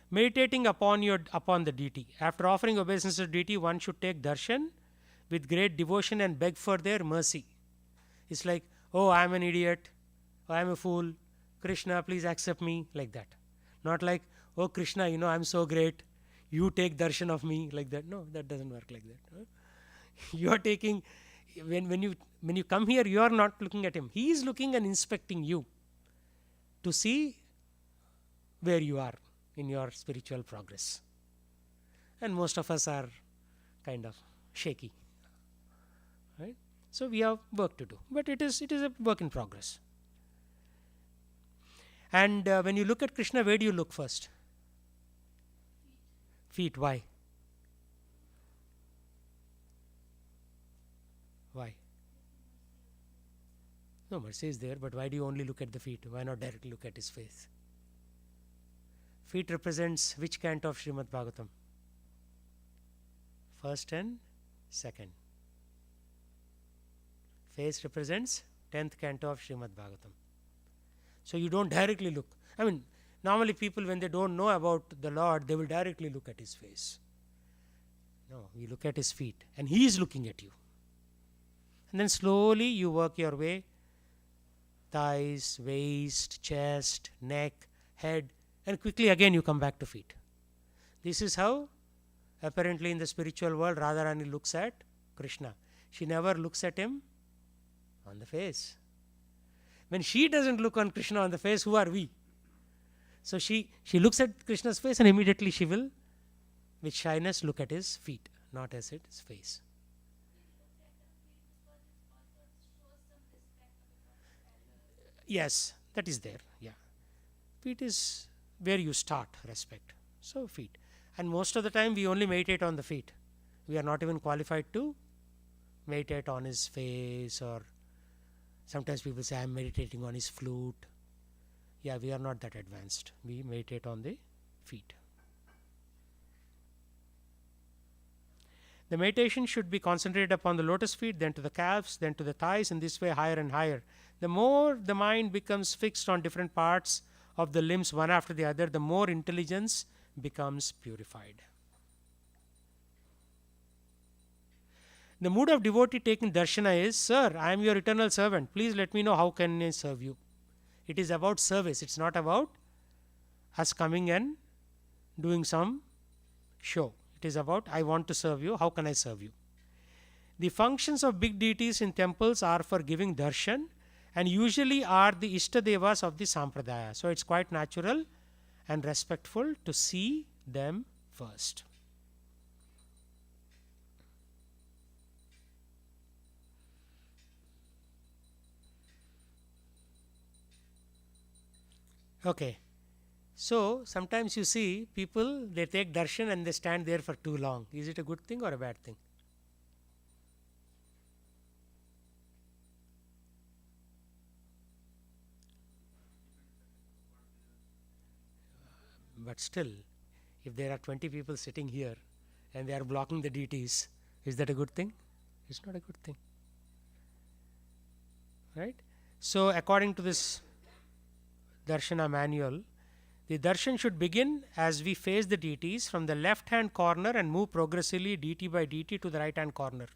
Meditating upon the deity. After offering obeisance to deity, one should take darshan with great devotion and beg for their mercy. It's like, oh, I am an idiot, oh, I am a fool, Krishna, please accept me, like that. Not like, oh Krishna, you know, I am so great, you take darshan of me, like that. No, that doesn't work like that. You are taking, when you come here, you are not looking at him. He is looking and inspecting you to see where you are in your spiritual progress. And most of us are kind of shaky. Right? So we have work to do. But it is a work in progress. And when you look at Krishna, where do you look first? Feet. Why? Why? No, mercy is there, but why do you only look at the feet? Why not directly look at his face? Feet represents which canto of Srimad Bhagavatam? First and second. Face represents 10th canto of Srimad Bhagavatam. So you don't directly look. I mean, normally people, when they don't know about the Lord, they will directly look at his face. No, you look at his feet and he is looking at you. And then slowly you work your way, thighs, waist, chest, neck, head, and quickly again you come back to feet. This is how apparently in the spiritual world Radharani looks at Krishna. She never looks at him on the face. When she doesn't look on Krishna on the face, who are we? So she looks at Krishna's face and immediately she will, with shyness, look at his feet, not as his face. Yes, that is there. Yeah. Feet is where you start respect. So feet. And most of the time we only meditate on the feet. We are not even qualified to meditate on his face, or sometimes people say I am meditating on his flute. Yeah, we are not that advanced. We meditate on the feet. The meditation should be concentrated upon the lotus feet, then to the calves, then to the thighs, in this way higher and higher. The more the mind becomes fixed on different parts of the limbs one after the other, the more intelligence becomes purified. The mood of devotee taking darshana is, Sir, I am your eternal servant. Please let me know how can I serve you. It is about service. It's not about us coming and doing some show. It is about, I want to serve you. How can I serve you? The functions of big deities in temples are for giving darshan, and usually are the Ishtadevas of the Sampradaya. So it's quite natural and respectful to see them first. Okay. So sometimes you see people, they take darshan and they stand there for too long. Is it a good thing or a bad thing? But still, if there are 20 people sitting here and they are blocking the deities, is that a good thing? It's not a good thing. Right? So according to this darshana manual, the darshan should begin as we face the deities from the left hand corner and move progressively deity by deity to the right hand corner.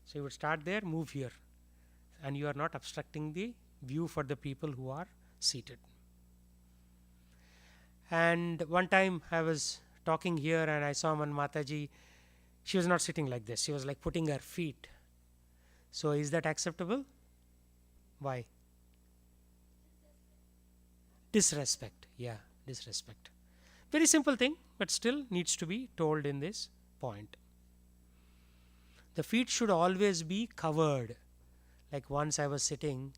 So you would start there, move here, and you are not obstructing the view for the people who are seated. And one time I was talking here and I saw one Mataji, she was not sitting like this, she was like putting her feet. So is that acceptable? Why? Disrespect. Yeah, disrespect. Very simple thing, but still needs to be told in this point. The feet should always be covered. Like once I was sitting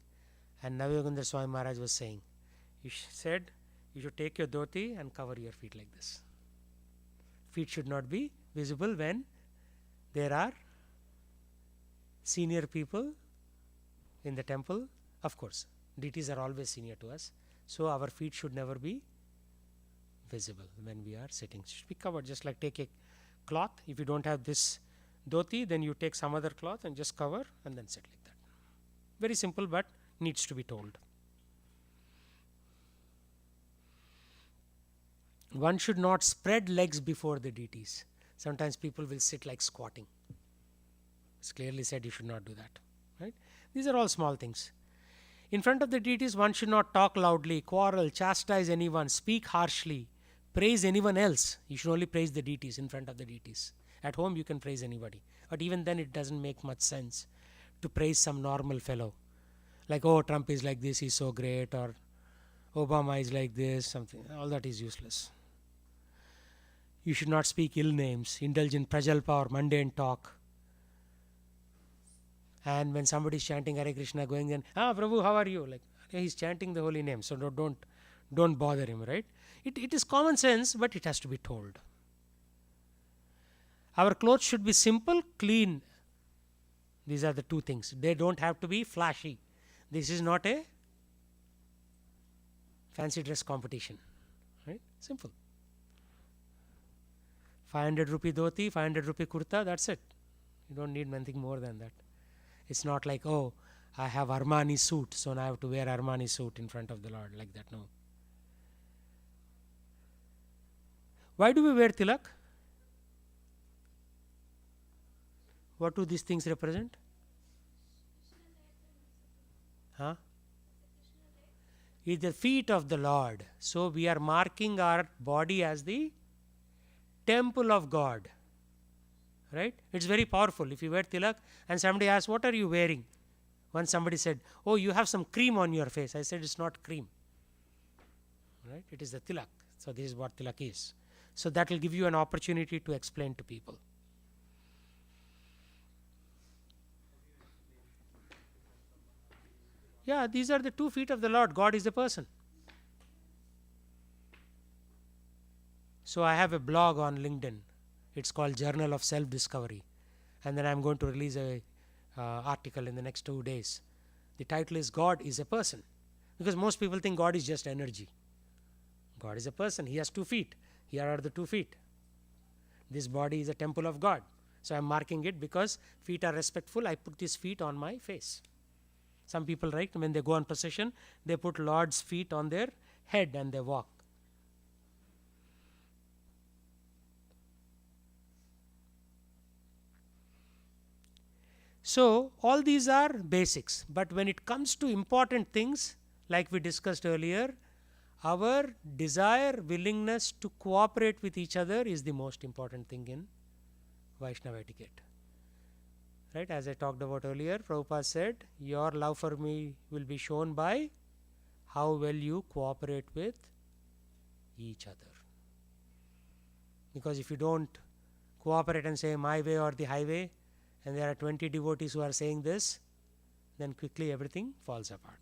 and Navyogendra Swami Maharaj was saying, he said, you should take your dhoti and cover your feet like this. Feet should not be visible when there are senior people in the temple. Of course, deities are always senior to us. So our feet should never be visible when we are sitting. It should be covered, just like take a cloth. If you don't have this dhoti, then you take some other cloth and just cover and then sit like that. Very simple, but needs to be told. One should not spread legs before the deities. Sometimes people will sit like squatting. It's clearly said you should not do that. Right? These are all small things. In front of the deities, one should not talk loudly, quarrel, chastise anyone, speak harshly, praise anyone else. You should only praise the deities in front of the deities. At home, you can praise anybody. But even then, it doesn't make much sense to praise some normal fellow. Like, oh, Trump is like this, he's so great, or Obama is like this, something. All that is useless. You should not speak ill names, indulge in prajalpa or mundane talk. And when somebody is chanting Hare Krishna, going in, Prabhu, how are you? Like, he's chanting the holy name, so don't bother him, right? It is common sense, but it has to be told. Our clothes should be simple, clean. These are the two things. They don't have to be flashy. This is not a fancy dress competition, right? Simple. 500 rupee dhoti, 500 rupee kurta, that's it. You don't need anything more than that. It's not like, oh, I have Armani suit, so now I have to wear Armani suit in front of the Lord, like that. No. Why do we wear tilak? What do these things represent? Huh? It's the feet of the Lord. So we are marking our body as the temple of God. Right? It's very powerful. If you wear tilak and somebody asks, what are you wearing? Once somebody said, oh, you have some cream on your face. I said, it's not cream. Right? It is the tilak. So this is what tilak is. So that will give you an opportunity to explain to people. Yeah, these are the 2 feet of the Lord. God is a person. So I have a blog on LinkedIn. It's called Journal of Self-Discovery. And then I'm going to release a article in the next 2 days. The title is God is a person. Because most people think God is just energy. God is a person. He has 2 feet. Here are the 2 feet. This body is a temple of God. So I'm marking it because feet are respectful. I put these feet on my face. Some people, right, when they go on procession, they put Lord's feet on their head and they walk. So all these are basics, but when it comes to important things, like we discussed earlier, our desire, willingness to cooperate with each other is the most important thing in Vaishnava etiquette. Right, as I talked about earlier, Prabhupada said, your love for me will be shown by how well you cooperate with each other. Because if you don't cooperate and say my way or the highway, and there are 20 devotees who are saying this, then quickly everything falls apart.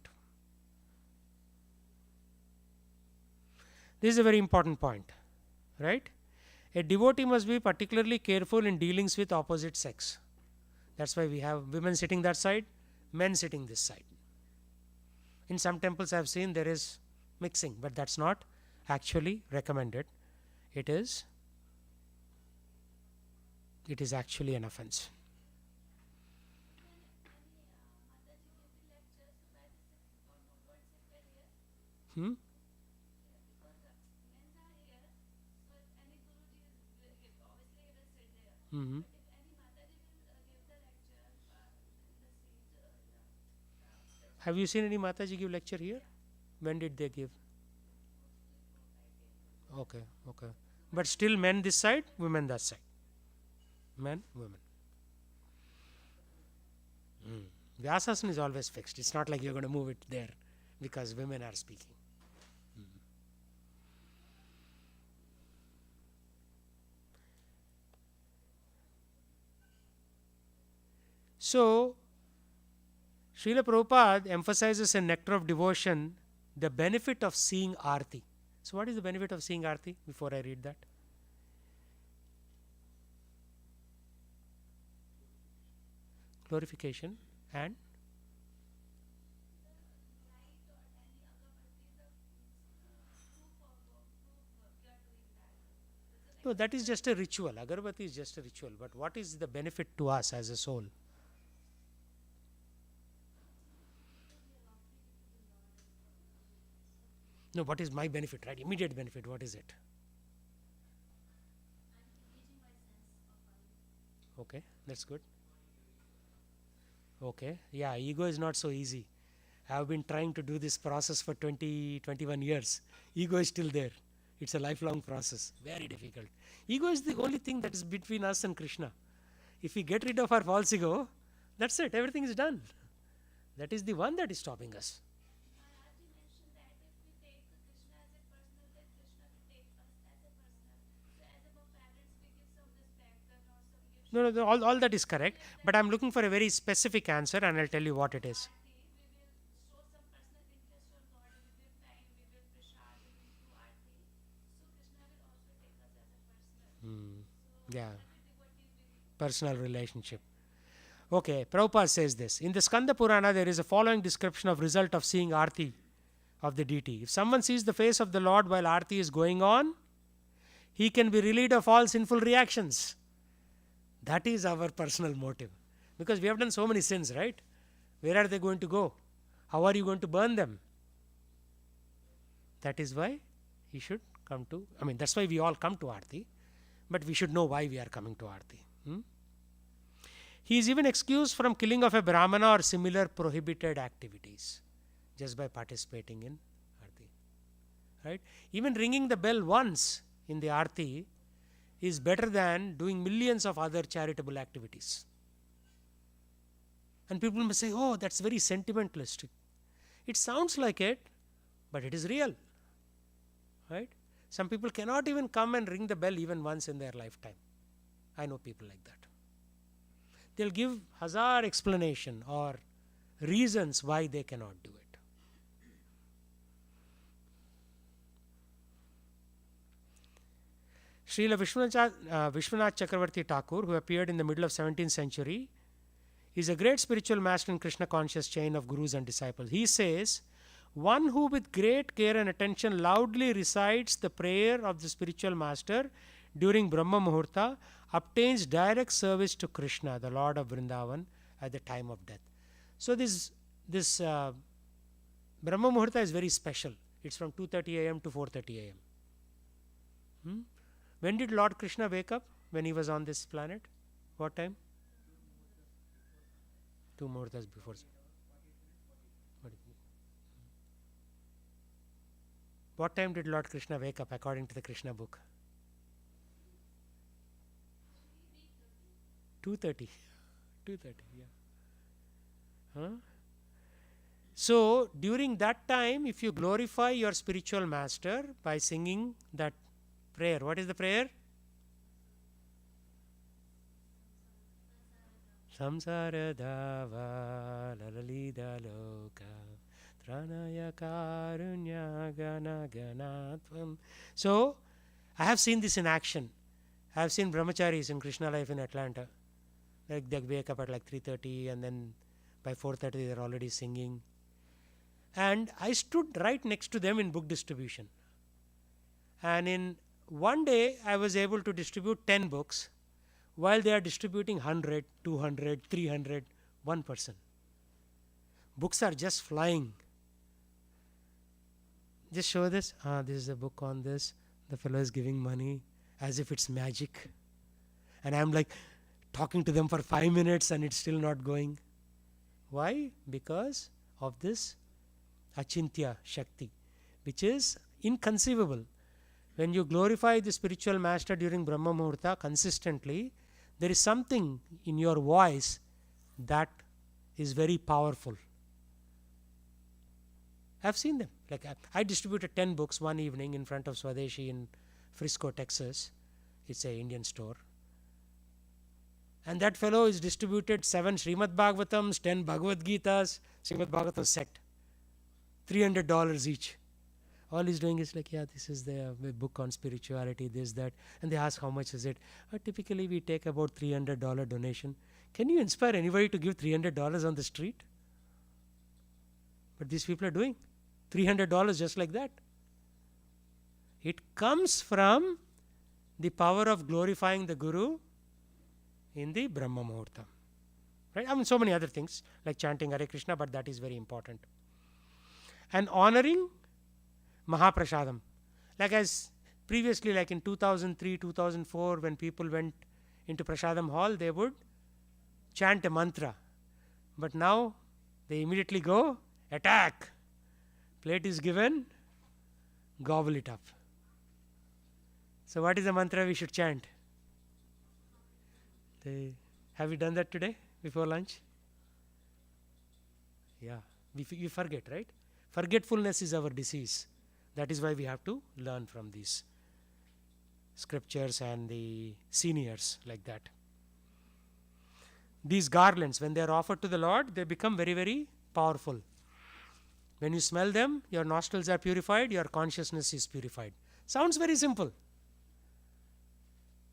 This is a very important point, right? A devotee must be particularly careful in dealings with opposite sex. That's why we have women sitting that side, men sitting this side. In some temples I have seen there is mixing, but that's not actually recommended. It is actually an offense. Hmm? Hmm. Have you seen any Mataji give lecture here? When did they give? Okay, okay. But still men this side, women that side. Men, women. Vyasasana is always fixed. It's not like you're going to move it there because women are speaking. So, Srila Prabhupada emphasizes in Nectar of Devotion the benefit of seeing Arti. So, what is the benefit of seeing Arti before I read that? Glorification and no, that is just a ritual. Agarbatti is just a ritual. But what is the benefit to us as a soul? No, what is my benefit, right? Immediate benefit, what is it? Okay, that's good. Okay, yeah, ego is not so easy. I have been trying to do this process for 20, 21 years. Ego is still there. It's a lifelong process, very difficult. Ego is the only thing that is between us and Krishna. If we get rid of our false ego, that's it, everything is done. That is the one that is stopping us. No, no, all that is correct. But I'm looking for a very specific answer and I'll tell you what it is. Yeah, personal relationship. Okay, Prabhupada says this. In the Skanda Purana, there is a following description of result of seeing Arti of the deity. If someone sees the face of the Lord while Arti is going on, he can be relieved of all sinful reactions. That is our personal motive. Because we have done so many sins, right? Where are they going to go? How are you going to burn them? That is why he should come to, that's why we all come to Arti, but we should know why we are coming to Arti. He is even excused from killing of a Brahmana or similar prohibited activities just by participating in Arti. Right? Even ringing the bell once in the Arti is better than doing millions of other charitable activities. And people may say, oh, that's very sentimentalistic. It sounds like it, but it is real. Right? Some people cannot even come and ring the bell even once in their lifetime. I know people like that. They'll give hazar explanation or reasons why they cannot do it. Srila Vishwanath Chakravarti Thakur, who appeared in the middle of 17th century, is a great spiritual master in Krishna conscious chain of gurus and disciples. He says, one who with great care and attention loudly recites the prayer of the spiritual master during Brahma Muhurta obtains direct service to Krishna, the Lord of Vrindavan, at the time of death. So this Brahma Muhurta is very special. It's from 2:30 a.m. to 4:30 a.m. When did Lord Krishna wake up when he was on this planet? What time? 2 muhurtas before. What time did Lord Krishna wake up according to the Krishna book? 2:30. 2:30, yeah. So, during that time, if you glorify your spiritual master by singing that prayer, what is the prayer? Samsara dava lalalida loka Tranaya karunya gana ganatvam. So, I have seen this in action. I have seen brahmacharis in Krishna Life in Atlanta. Like they wake up at like 3:30 and then by 4:30 they're already singing. And I stood right next to them in book distribution. And in one day I was able to distribute 10 books while they are distributing 100, 200, 300, one person. Books are just flying. Just show this. This is a book on this. The fellow is giving money as if it's magic. And I'm like talking to them for 5 minutes and it's still not going. Why? Because of this achintya shakti, which is inconceivable. When you glorify the spiritual master during Brahma Muhurta consistently, there is something in your voice that is very powerful. I've seen them. Like I distributed 10 books one evening in front of Swadeshi in Frisco, Texas. It's an Indian store. And that fellow is distributed 7 Srimad Bhagavatams, 10 Bhagavad Gitas, Srimad Bhagavatam set. $300 each. All he's doing is like, yeah, this is the book on spirituality, this, that. And they ask how much is it. Typically we take about $300 donation. Can you inspire anybody to give $300 on the street? But these people are doing $300 just like that. It comes from the power of glorifying the Guru in the Brahma Muhurta. Right? I mean, so many other things like chanting Hare Krishna, but that is very important. And honoring Mahaprasadam. Like as previously, like in 2003, 2004, when people went into Prasadam hall, they would chant a mantra. But now they immediately go, attack. Plate is given, gobble it up. So what is the mantra we should chant? Have you done that today before lunch? Yeah, we forget, right? Forgetfulness is our disease. That is why we have to learn from these scriptures and the seniors like that. These garlands, when they are offered to the Lord, they become very, very powerful. When you smell them, your nostrils are purified, your consciousness is purified. Sounds very simple.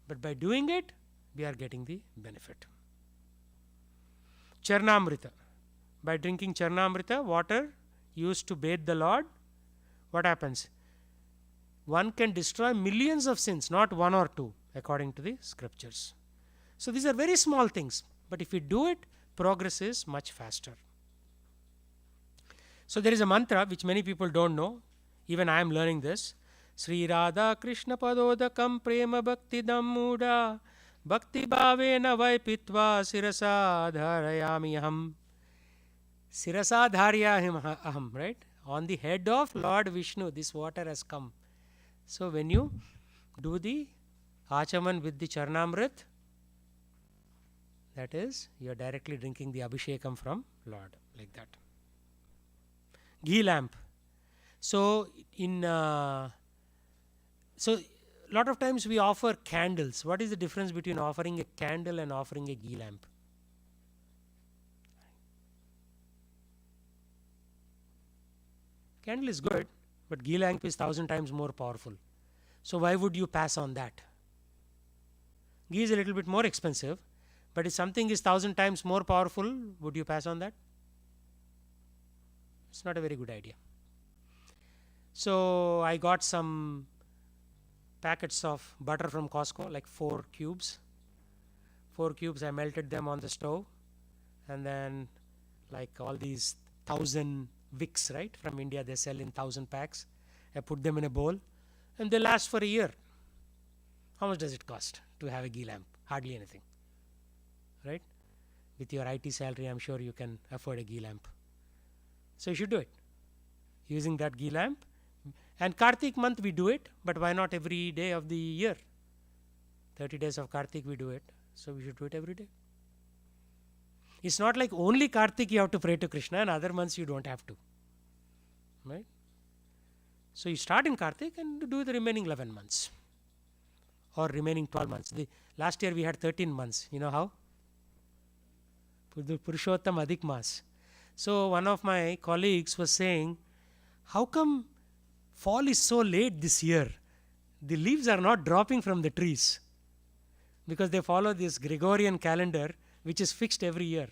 But by doing it, we are getting the benefit. Charnamrita. By drinking Charnamrita, water used to bathe the Lord, what happens? One can destroy millions of sins, not one or two, according to the scriptures. So these are very small things, but if we do it, progress is much faster. So there is a mantra which many people don't know. Even I am learning this. Sri Radha Krishna Padodakam Prema Bhakti Dammuda Bhakti Bhavena Vaipitva Sirasa Dharayami Aham. Sirasa Dharayami Aham, right? On the head of Lord Vishnu, this water has come. So when you do the Achaman with the Charnamrit, that is, you are directly drinking the Abhishekam from Lord, like that. Ghee lamp. So so lot of times we offer candles. What is the difference between offering a candle and offering a ghee lamp? Candle is good, but ghee lamp is 1,000 times more powerful. So why would you pass on that? Ghee is a little bit more expensive, but if something is 1,000 times more powerful, would you pass on that? It's not a very good idea. So I got some packets of butter from Costco, like 4 cubes. 4 cubes, I melted them on the stove, and then like all these 1,000 wicks, right, from India, they sell in 1,000 packs. I put them in a bowl and they last for a year. How much does it cost to have a ghee lamp? Hardly anything, right? With your IT salary, I'm sure you can afford a ghee lamp. So you should do it using that ghee lamp. And Kartik month we do it, but why not every day of the year? 30 days of Kartik we do it, so we should do it every day. It's not like only Kartik you have to pray to Krishna, and other months you don't have to, right? So you start in Kartik and do the remaining 11 months or remaining 12 months. Last year we had 13 months. You know how? Purushottam Adhik Mas. So one of my colleagues was saying, how come fall is so late this year? The leaves are not dropping from the trees, because they follow this Gregorian calendar which is fixed every year.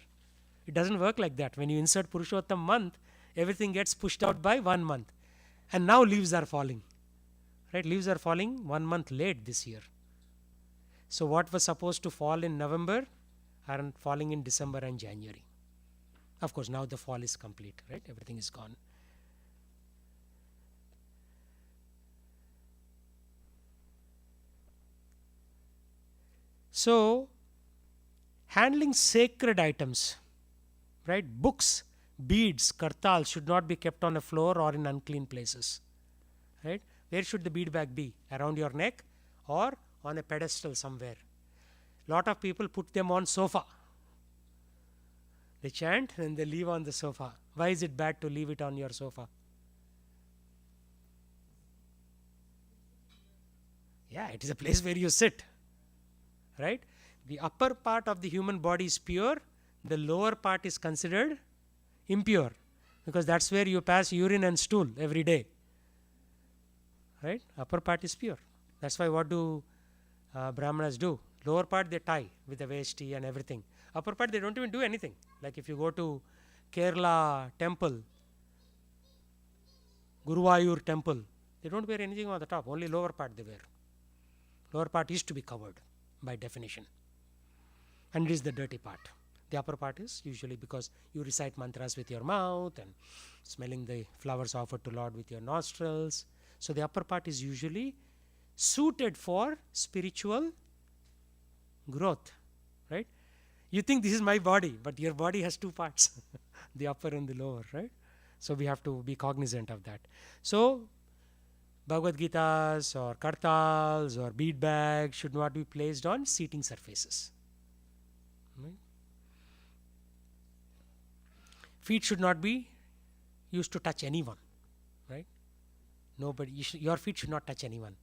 It doesn't work like that. When you insert Purushottam month, everything gets pushed out by 1 month. And now leaves are falling. Right? Leaves are falling 1 month late this year. So what was supposed to fall in November are falling in December and January. Of course, now the fall is complete, right? Everything is gone. So, handling sacred items, right? Books, beads, kartals should not be kept on a floor or in unclean places, right? Where should the bead bag be? Around your neck or on a pedestal somewhere? Lot of people put them on sofa. They chant and they leave on the sofa. Why is it bad to leave it on your sofa? Yeah, it is a place where you sit, right? The upper part of the human body is pure, the lower part is considered impure, because that's where you pass urine and stool every day, right? Upper part is pure. That's why what do Brahmanas do? Lower part they tie with the vesti and everything. Upper part they don't even do anything. Like if you go to Kerala temple, Guruvayur temple, they don't wear anything on the top, only lower part they wear. Lower part is to be covered by definition, and it is the dirty part. The upper part is usually because you recite mantras with your mouth and smelling the flowers offered to Lord with your nostrils. So the upper part is usually suited for spiritual growth, right? You think this is my body, but your body has two parts, the upper and the lower, right? So we have to be cognizant of that. So Bhagavad Gitas or kartals or bead bags should not be placed on seating surfaces. Right? Feet should not be used to touch anyone, right? Nobody. Your feet should not touch anyone.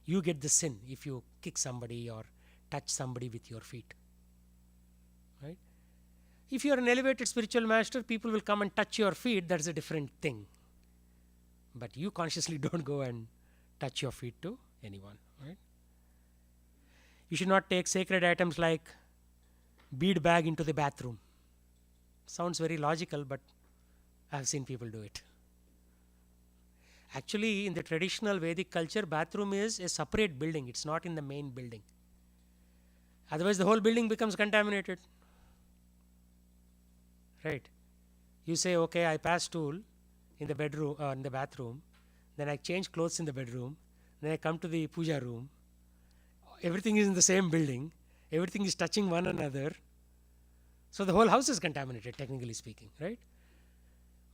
You get the sin if you kick somebody or touch somebody with your feet, right? If you are an elevated spiritual master, people will come and touch your feet. That's a different thing. But you consciously don't go and touch your feet to anyone, right? You should not take sacred items like bead bag into the bathroom. Sounds very logical, but I have seen people do it. Actually, in the traditional Vedic culture, bathroom is a separate building. It's not in the main building. Otherwise, the whole building becomes contaminated. Right? You say, okay, I pass stool in the bedroom, in the bathroom, then I change clothes in the bedroom, then I come to the puja room. Everything is in the same building. Everything is touching one another. So the whole house is contaminated, technically speaking, right?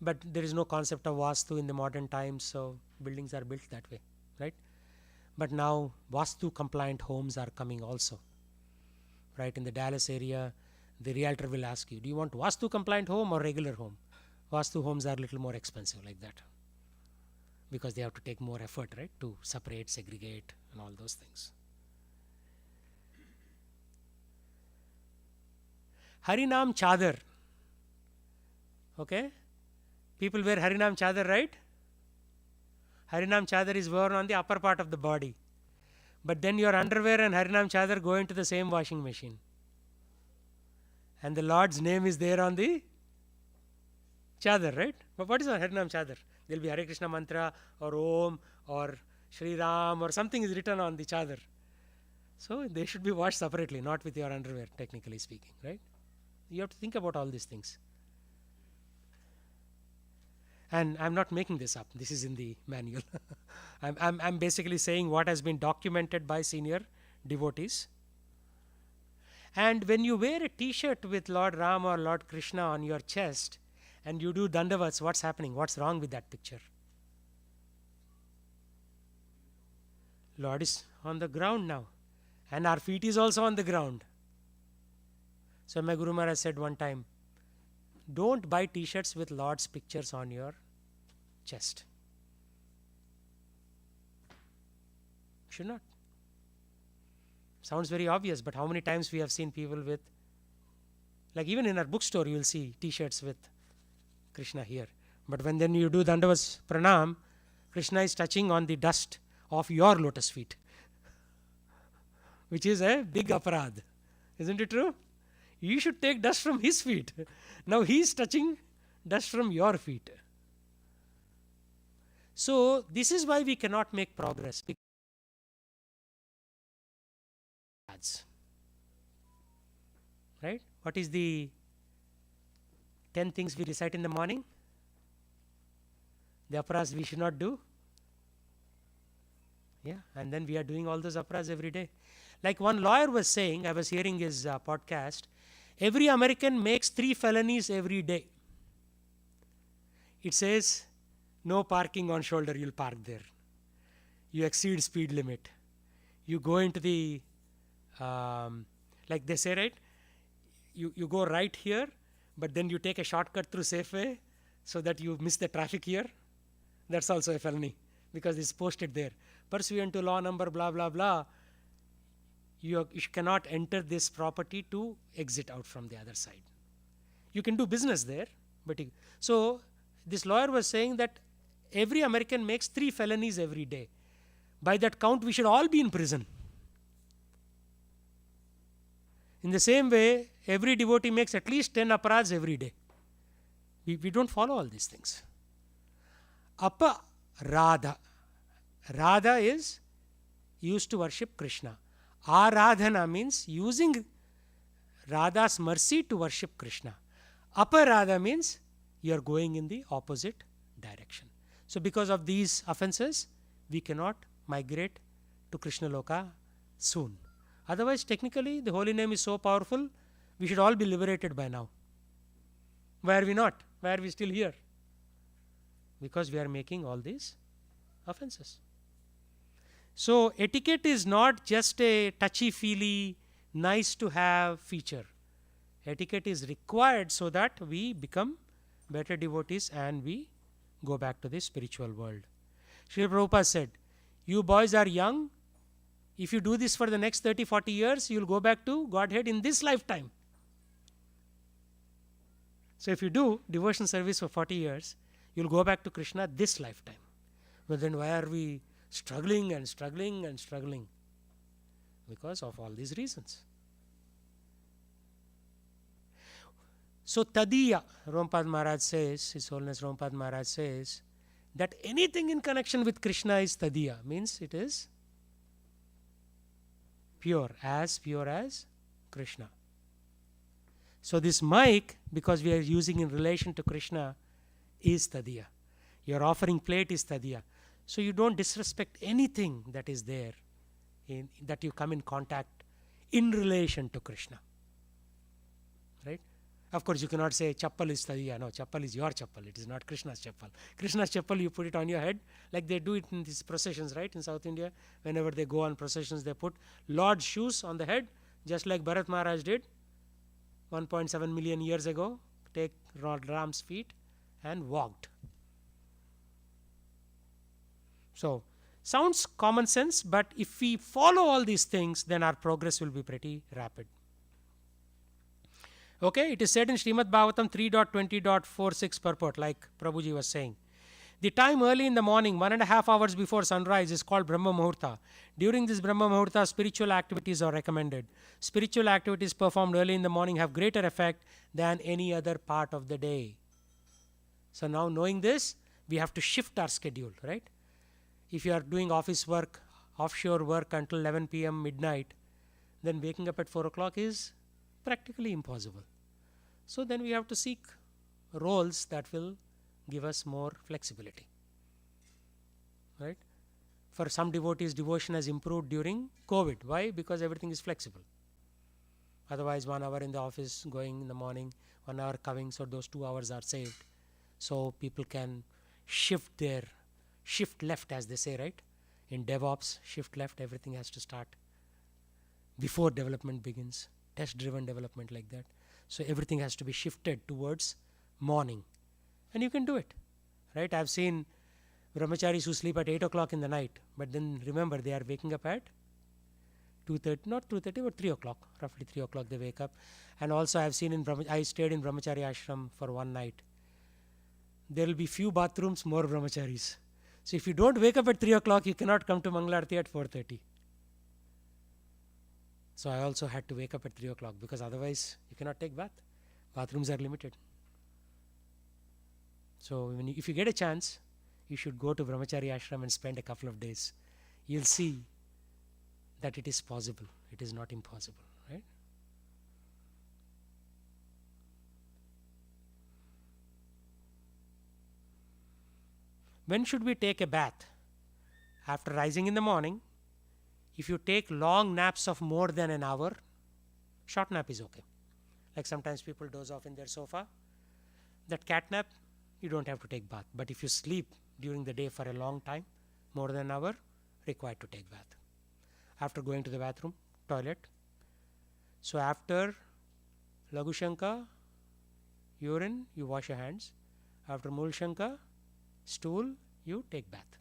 But there is no concept of Vastu in the modern times, so buildings are built that way, right? But now Vastu compliant homes are coming also, right? In the Dallas area, the realtor will ask you, do you want Vastu compliant home or regular home? Vastu homes are a little more expensive like that, because they have to take more effort, right, to separate, segregate and all those things. Harinam Chadar. Okay? People wear Harinam Chadar, right? Harinam Chadar is worn on the upper part of the body. But then your underwear and Harinam Chadar go into the same washing machine. And the Lord's name is there on the Chadar, right? But what is a Harinam Chadar? There will be Hare Krishna mantra or Om or Shri Ram or something is written on the Chadar. So they should be washed separately, not with your underwear, technically speaking, right? You have to think about all these things. And I'm not making this up. This is in the manual. I'm basically saying what has been documented by senior devotees. And when you wear a T-shirt with Lord Ram or Lord Krishna on your chest and you do dandavats, what's happening? What's wrong with that picture? Lord is on the ground now. And our feet is also on the ground. So my Guru Maharaj said one time, don't buy T-shirts with Lord's pictures on your chest. Should not. Sounds very obvious, but how many times we have seen people with, like even in our bookstore you will see T-shirts with Krishna here. But when then you do Dandavas Pranam, Krishna is touching on the dust of your lotus feet, which is a big aparad. Isn't it true? You should take dust from his feet. Now he is touching dust from your feet. So this is why we cannot make progress. Right? What is the 10 things we recite in the morning? The aparas we should not do. Yeah, and then we are doing all those aparas every day. Like one lawyer was saying, I was hearing his podcast, every American makes 3 felonies every day. It says, no parking on shoulder, you'll park there. You exceed speed limit. You go into the, like they say, right? You go right here, but then you take a shortcut through Safeway so that you miss the traffic here. That's also a felony because it's posted there. Pursuant to law number blah blah blah, you cannot enter this property to exit out from the other side. You can do business there, but so this lawyer was saying that every American makes 3 felonies every day. By that count, we should all be in prison. In the same way, every devotee makes at least 10 aparads every day. We don't follow all these things. Apa Radha. Radha is used to worship Krishna. Aradhana means using Radha's mercy to worship Krishna. Aparadha means you are going in the opposite direction. So because of these offenses, we cannot migrate to Krishna Loka soon. Otherwise, technically, the holy name is so powerful, we should all be liberated by now. Why are we not? Why are we still here? Because we are making all these offenses. So etiquette is not just a touchy-feely, nice to have feature. Etiquette is required so that we become better devotees and we go back to the spiritual world. Srila Prabhupada said, you boys are young. If you do this for the next 30, 40 years, you will go back to Godhead in this lifetime. So if you do devotion service for 40 years, you will go back to Krishna this lifetime. But then why are we struggling and struggling and struggling? Because of all these reasons. So Tadiya, Rompad Maharaj says, His Holiness Rompad Maharaj says, that anything in connection with Krishna is Tadiya, means it is pure as Krishna. So this mic, because we are using in relation to Krishna, is Tadiya. Your offering plate is Tadiya. So you don't disrespect anything that is there, that you come in contact in relation to Krishna. Right? Of course, you cannot say chappal is Tadiya. No, chappal is your chappal. It is not Krishna's chappal. Krishna's chappal, you put it on your head, like they do it in these processions, right? In South India, whenever they go on processions, they put Lord's shoes on the head, just like Bharat Maharaj did 1.7 million years ago. Take Lord Ram's feet and walked. So, sounds common sense, but if we follow all these things, then our progress will be pretty rapid. Okay, it is said in Srimad Bhagavatam 3.20.46 purport, like Prabhuji was saying. The time early in the morning, 1.5 hours before sunrise, is called Brahma Muhurta. During this Brahma Muhurta, spiritual activities are recommended. Spiritual activities performed early in the morning have greater effect than any other part of the day. So now knowing this, we have to shift our schedule, right? If you are doing office work, offshore work until 11 p.m. midnight, then waking up at 4 o'clock is practically impossible. So then we have to seek roles that will give us more flexibility. Right? For some devotees, devotion has improved during COVID. Why? Because everything is flexible. Otherwise, 1 hour in the office going in the morning, 1 hour coming, so those 2 hours are saved. So people can shift left, as they say, right? In DevOps, shift left, everything has to start before development begins. Test-driven development like that. So everything has to be shifted towards morning. And you can do it. Right? I've seen brahmacharis who sleep at 8 o'clock in the night. But then remember, they are waking up at 2:30, not 2:30, but 3 o'clock. Roughly 3 o'clock they wake up. And also I've seen I stayed in brahmachari ashram for one night. there will be few bathrooms, more brahmacharis. So if you don't wake up at 3 o'clock, you cannot come to Mangalarti at 4:30. So I also had to wake up at 3 o'clock, because otherwise you cannot take bath. Bathrooms are limited. So if you get a chance, you should go to Brahmachari ashram and spend a couple of days. You'll see that it is possible. It is not impossible, right? When should we take a bath? After rising in the morning. If you take long naps of more than an hour, short nap is okay. Like sometimes people doze off in their sofa. That cat nap, you don't have to take bath. But if you sleep during the day for a long time, more than an hour, required to take bath. After going to the bathroom, toilet. So after Laghu Shanka, urine, you wash your hands. After Mul Shanka, stool, you take bath.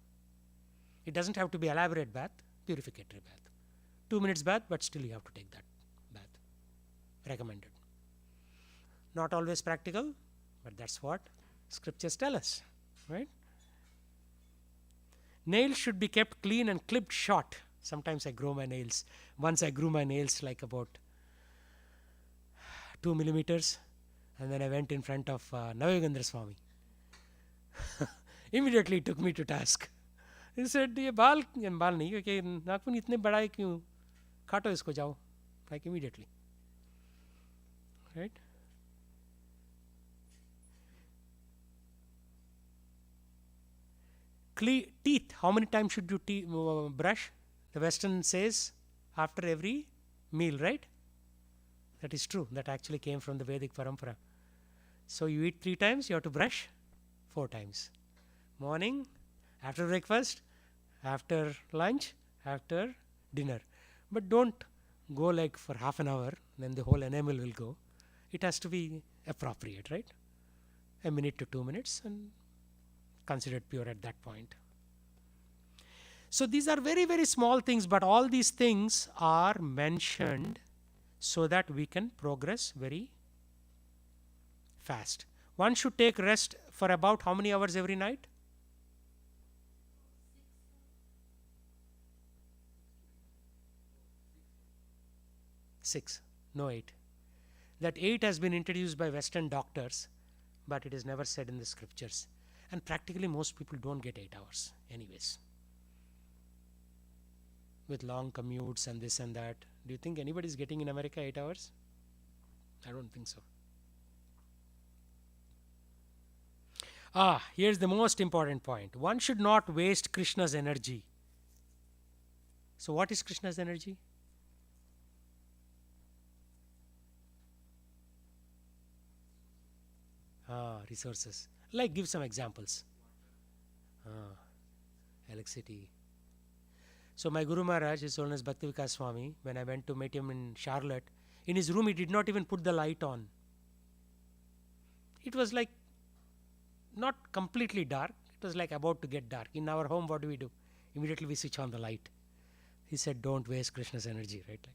It doesn't have to be elaborate bath, purificatory bath. 2 minutes bath, but still you have to take that bath. Recommended. Not always practical, but that's what scriptures tell us, right? Nails should be kept clean and clipped short. Sometimes I grow my nails. Once I grew my nails like about 2 millimeters, and then I went in front of Navayogendra Swami. Immediately took me to task. He said, ये बाल नहीं कि नाखून इतने बड़ा है क्यों, काटो इसको जाओ, like immediately, right? Teeth, how many times should you brush? The Western says after every meal, right? That is true. That actually came from the Vedic parampara. So you eat 3 times, you have to brush 4 times. Morning, after breakfast, after lunch, after dinner. But don't go like for half an hour, then the whole enamel will go. It has to be appropriate, right? A minute to 2 minutes and considered pure at that point. So these are very, very small things, but all these things are mentioned so that we can progress very fast. One should take rest for about how many hours every night? 6, no 8. That 8 has been introduced by Western doctors, but it is never said in the scriptures. And practically most people don't get 8 hours anyways. With long commutes and this and that. Do you think anybody is getting in America 8 hours? I don't think so. Here's the most important point. One should not waste Krishna's energy. So what is Krishna's energy? Resources. Like, give some examples. Electricity. So my Guru Maharaj, His Holiness Bhakti Vikas Swami, when I went to meet him in Charlotte, in his room he did not even put the light on. It was like not completely dark. It was like about to get dark. In our home, what do? Immediately we switch on the light. He said, don't waste Krishna's energy, right?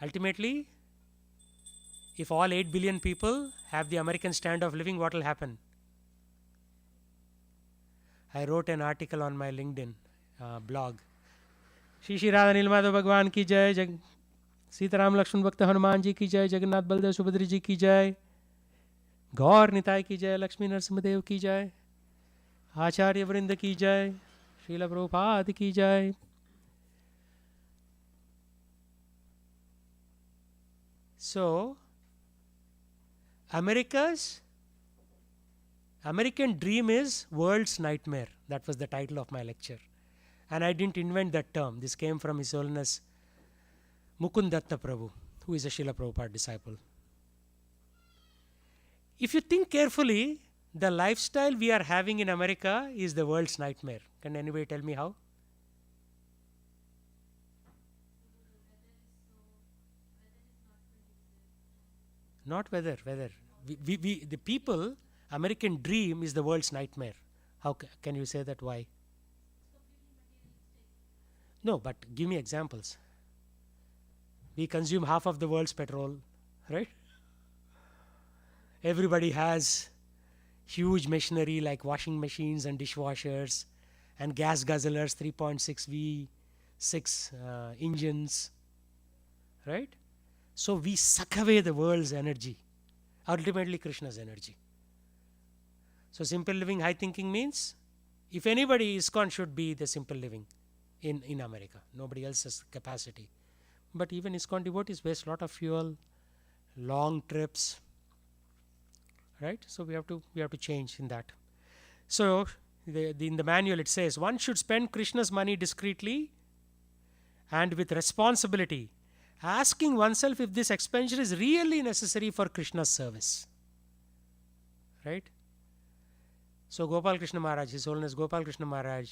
Ultimately, if all 8 billion people have the American standard of living, what will happen? I wrote an article on my LinkedIn blog. Shri Shri Radha Nilmadhav Bhagwan ki jai, Sitaram Lakshman Bhakta Hanuman ji ki jai, Jagannath Baldev Subhadra ji ki jai, Gaur Nitai ki jai, Lakshmi Narasimhadev ki jai, Acharya Vrinda ki jai, Srila Prabhupada ki jai. So, American dream is world's nightmare. That was the title of my lecture. And I didn't invent that term. This came from His Holiness Mukund Datta Prabhu, who is a Srila Prabhupada disciple. If you think carefully, the lifestyle we are having in America is the world's nightmare. Can anybody tell me how? Not weather. The people, American dream is the world's nightmare. How can you say that? Why? No, but give me examples. We consume half of the world's petrol, right? Everybody has huge machinery like washing machines and dishwashers and gas guzzlers, 3.6 V6 engines, right? So we suck away the world's energy, ultimately Krishna's energy. So simple living, high thinking means, if anybody, ISKCON should be the simple living in America. Nobody else has capacity. But even ISKCON devotees waste a lot of fuel, long trips, right? So we have to change in that. So in the manual it says, one should spend Krishna's money discreetly and with responsibility, asking oneself if this expenditure is really necessary for Krishna's service, right? So Gopal Krishna Maharaj, His Holiness Gopal Krishna Maharaj,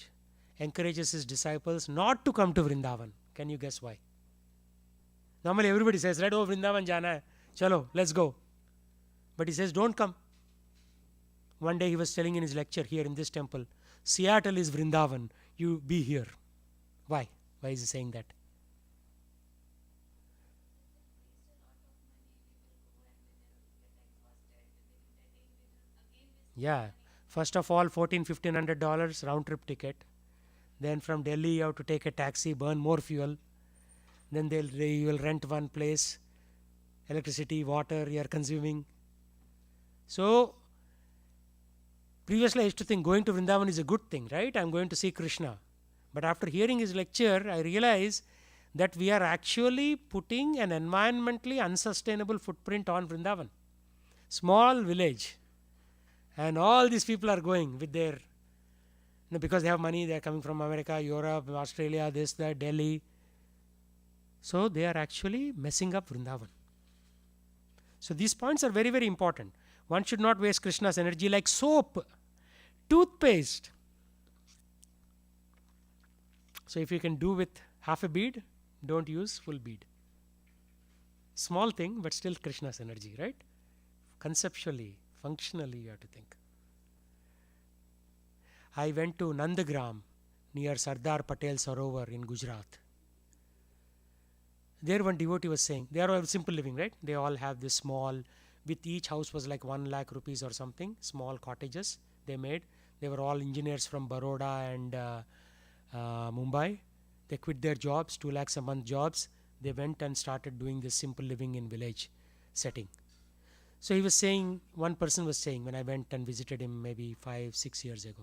encourages his disciples not to come to Vrindavan. Can you guess why? Normally everybody says, right, oh Vrindavan jana hai, chalo, let's go. But he says, don't come. One day he was telling in his lecture here in this temple, Seattle is Vrindavan, you be here. Why? Why is he saying that? Yeah. First of all, $1,400-$1,500 round trip ticket. Then from Delhi you have to take a taxi, burn more fuel. Then you will rent one place, electricity, water you are consuming. So previously I used to think going to Vrindavan is a good thing, right? I am going to see Krishna. But after hearing his lecture, I realize that we are actually putting an environmentally unsustainable footprint on Vrindavan. Small village. And all these people are going with their, because they have money, they are coming from America, Europe, Australia, this, that, Delhi. So they are actually messing up Vrindavan. So these points are very, very important. One should not waste Krishna's energy like soap, toothpaste. So if you can do with half a bead, don't use full bead. Small thing, but still Krishna's energy, right? Conceptually, functionally you have to think. I went to Nandagram near Sardar Patel Sarovar in Gujarat. There one devotee was saying, they are all simple living, right? They all have this small, with each house was like 1 lakh rupees or something, small cottages they made. They were all engineers from Baroda and Mumbai. They quit their jobs, 2 lakhs a month jobs. They went and started doing this simple living in village setting. So he was saying, one person was saying, when I went and visited him maybe 5-6 years ago.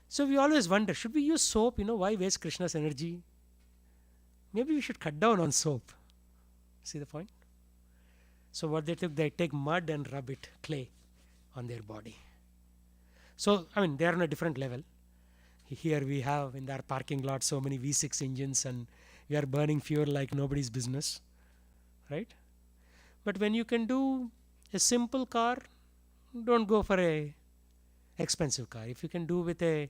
So we always wonder, should we use soap? Why waste Krishna's energy? Maybe we should cut down on soap. See the point? So what they took, they take mud and rub it, clay, on their body. So, they are on a different level. Here we have in our parking lot so many V6 engines and we are burning fuel like nobody's business, right? But when you can do a simple car, don't go for a expensive car. If you can do with a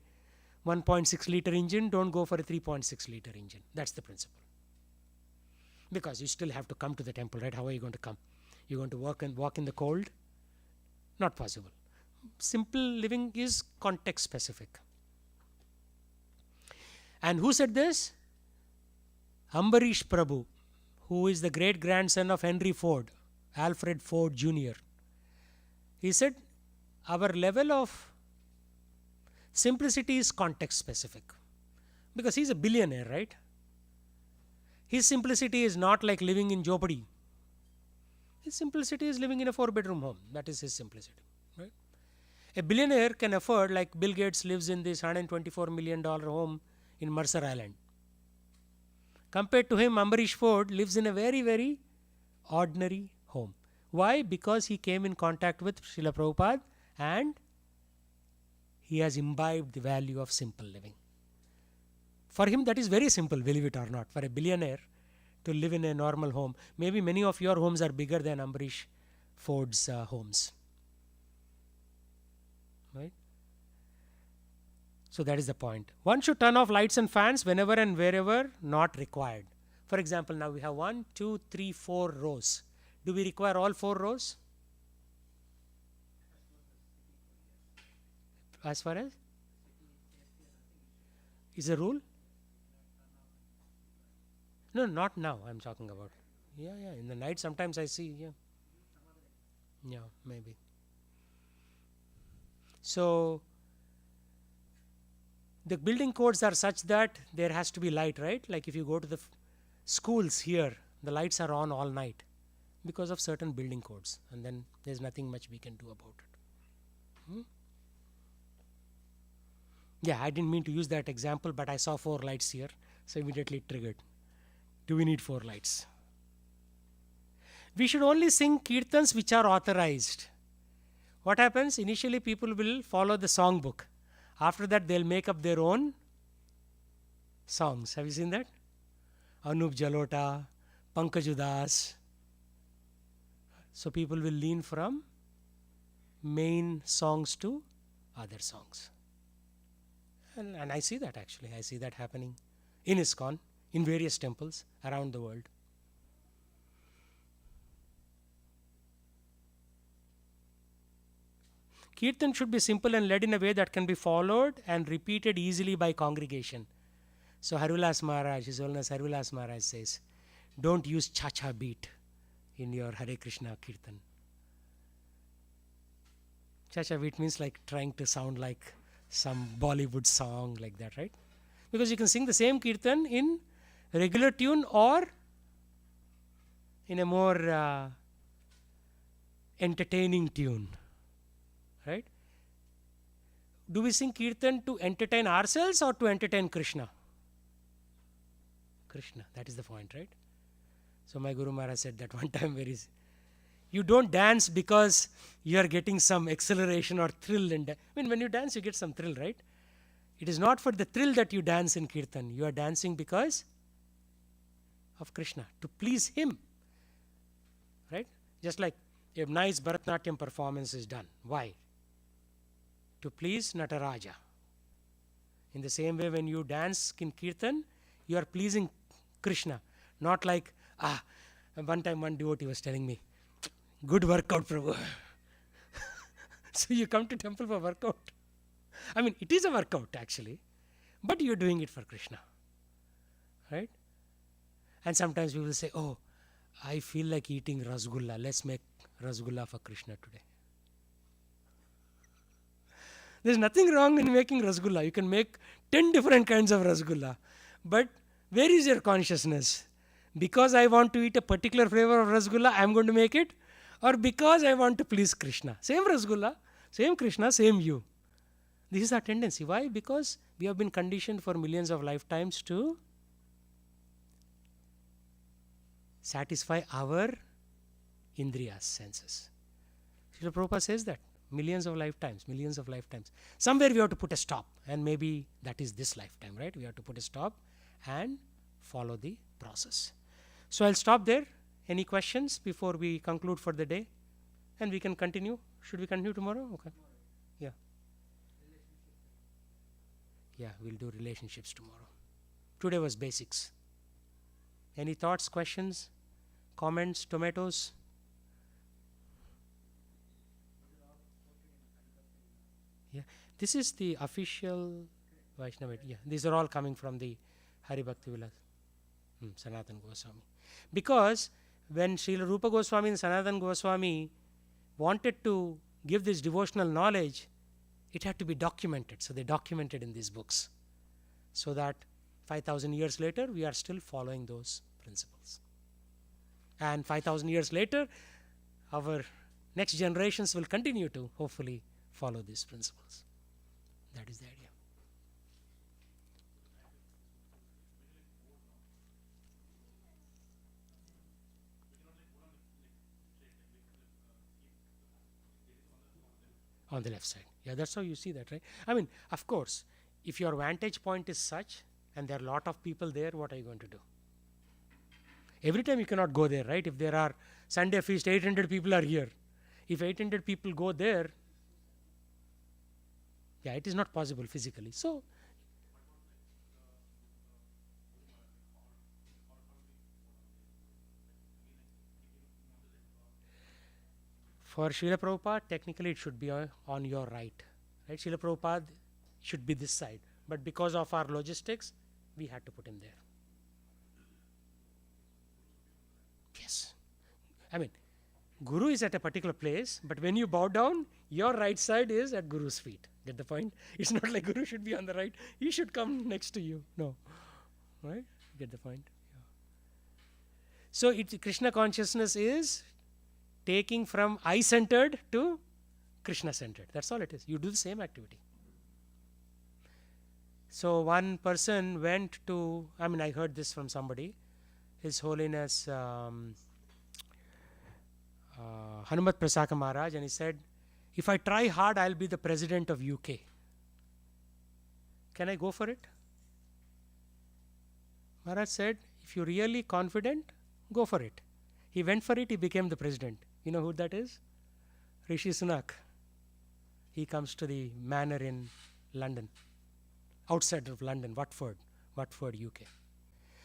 1.6 liter engine, don't go for a 3.6 liter engine. That's the principle. Because you still have to come to the temple, right? How are you going to come? You're going to walk in the cold? Not possible. Simple living is context specific. And who said this? Ambarish Prabhu, who is the great grandson of Henry Ford, Alfred Ford Jr. He said, our level of simplicity is context specific. Because he's a billionaire, right? His simplicity is not like living in Jopadi. His simplicity is living in a 4-bedroom home. That is his simplicity, right? A billionaire can afford, like Bill Gates lives in this $124 million home in Mercer Island. Compared to him, Ambarish Ford lives in a very, very ordinary home. Why? Because he came in contact with Srila Prabhupada and he has imbibed the value of simple living. For him, that is very simple, believe it or not. For a billionaire to live in a normal home, maybe many of your homes are bigger than Ambarish Ford's homes. Right? So that is the point. One should turn off lights and fans whenever and wherever not required. For example, now we have 1, 2, 3, 4 rows. Do we require all 4 rows? As far as? Is a rule? No, not now I am talking about. Yeah, in the night sometimes I see, yeah, maybe. So the building codes are such that there has to be light, right? Like if you go to the schools here, the lights are on all night because of certain building codes, and then there's nothing much we can do about it. Yeah, I didn't mean to use that example, but I saw 4 lights here, so immediately it triggered. Do we need 4 lights? We should only sing kirtans which are authorized. What happens? Initially people will follow the song book. After that they'll make up their own songs. Have you seen that? Anup Jalota, Pankaj Udas. So people will lean from main songs to other songs. And I see that actually. I see that happening in ISKCON, in various temples around the world. Kirtan should be simple and led in a way that can be followed and repeated easily by congregation. So Harivilas Maharaj, His Holiness Harivilas Maharaj says, don't use cha-cha beat in your Hare Krishna Kirtan. Cha-cha beat means like trying to sound like some Bollywood song like that, right? Because you can sing the same Kirtan in regular tune or in a more entertaining tune. Right? Do we sing Kirtan to entertain ourselves or to entertain Krishna? Krishna, that is the point, right? So my Guru Maharaj said that one time, you don't dance because you are getting some acceleration or thrill. When you dance, you get some thrill, right? It is not for the thrill that you dance in Kirtan. You are dancing because of Krishna, to please Him. Right? Just like a nice Bharatanatyam performance is done. Why? To please Nataraja. In the same way, when you dance in Kirtan, you are pleasing Krishna. Not like, one time one devotee was telling me, good workout, Prabhu. So you come to temple for workout. It is a workout actually, but you are doing it for Krishna. Right? And sometimes we will say, oh, I feel like eating rasgulla. Let's make rasgulla for Krishna today. There's nothing wrong in making rasgulla. You can make 10 different kinds of rasgulla. But where is your consciousness? Because I want to eat a particular flavor of rasgulla, I am going to make it? Or because I want to please Krishna? Same rasgulla, same Krishna, same you. This is our tendency. Why? Because we have been conditioned for millions of lifetimes to satisfy our indriyas, senses. Srila Prabhupada says that. Millions of lifetimes. Somewhere we have to put a stop, and maybe that is this lifetime, right? We have to put a stop and follow the process. So I'll stop there. Any questions before we conclude for the day? And we can continue. Should we continue tomorrow? Okay. Yeah. Yeah, we'll do relationships tomorrow. Today was basics. Any thoughts, questions, comments, tomatoes? Yeah, this is the official Vaishnava. Yeah, these are all coming from the Hari Bhakti Vilas, Sanatana Goswami. Because when Srila Rupa Goswami and Sanatana Goswami wanted to give this devotional knowledge, it had to be documented. So they documented in these books, so that 5,000 years later we are still following those principles. And 5,000 years later, our next generations will continue to hopefully follow these principles. That is the idea. On the left side. Yeah, that's how you see that, right? Of course, if your vantage point is such and there are a lot of people there, what are you going to do? Every time you cannot go there, right? If there are Sunday feast, 800 people are here. If 800 people go there, yeah, it is not possible physically. So, for Srila Prabhupada, technically it should be on your right. Right? Srila Prabhupada should be this side. But because of our logistics, we had to put him there. Yes. Guru is at a particular place, but when you bow down, your right side is at Guru's feet. Get the point? It's not like Guru should be on the right. He should come next to you. No. Right? Get the point? Yeah. So Krishna consciousness is taking from I-centered to Krishna-centered. That's all it is. You do the same activity. So one person went to, I heard this from somebody, His Holiness Hanumat Prasaka Maharaj, and he said, if I try hard, I'll be the president of UK. Can I go for it? Maharaj said, if you're really confident, go for it. He went for it, he became the president. You know who that is? Rishi Sunak. He comes to the manor in London, outside of London, Watford, UK.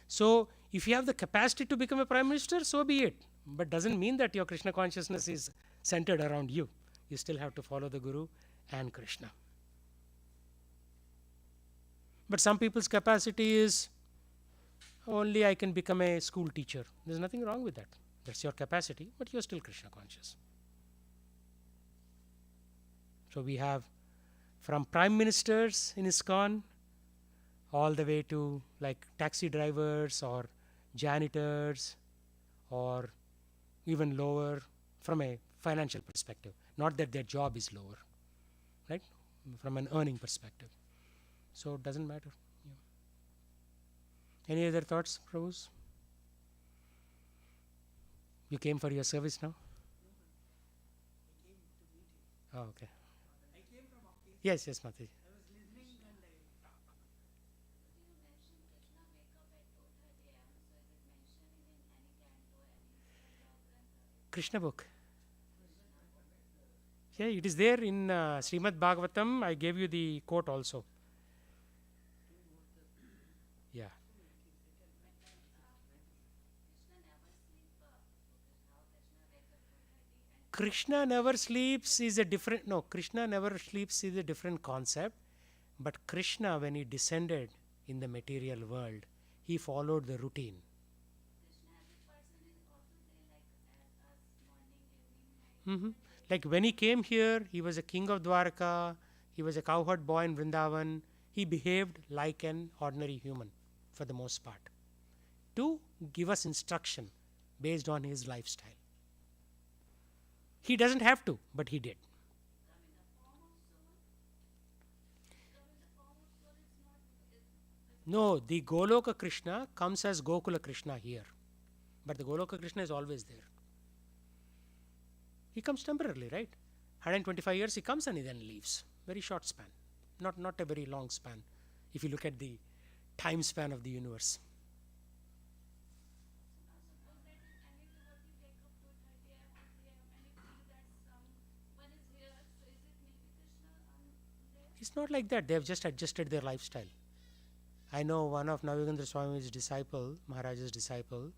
So, if you have the capacity to become a prime minister, so be it. But doesn't mean that your Krishna consciousness is centered around you. You still have to follow the Guru and Krishna. But some people's capacity is only I can become a school teacher. There's nothing wrong with that. That's your capacity, but you're still Krishna conscious. So we have from prime ministers in ISKCON all the way to like taxi drivers or janitors or even lower from a financial perspective. Not that their job is lower, right? From an earning perspective. So it doesn't matter. Yeah. Any other thoughts, Prabhus? You came for your service now? Oh, okay. Yes, Mataji. Krishna book. Yeah, it is there in Srimad Bhagavatam. I gave you the quote also. Yeah. Krishna never sleeps is a different, no, Krishna never sleeps is a different concept. But Krishna, when he descended in the material world, he followed the routine. Like when he came here, he was a king of Dwarka, he was a cowherd boy in Vrindavan. He behaved like an ordinary human for the most part to give us instruction based on his lifestyle. He doesn't have to, but he did. No, the Goloka Krishna comes as Gokula Krishna here. But the Goloka Krishna is always there. He comes temporarily, right? 125 years he comes and he then leaves. Very short span. Not a very long span if you look at the time span of the universe. It's not like that. They have just adjusted their lifestyle. I know one of Navigendra Swami's disciple, Maharaj's disciple,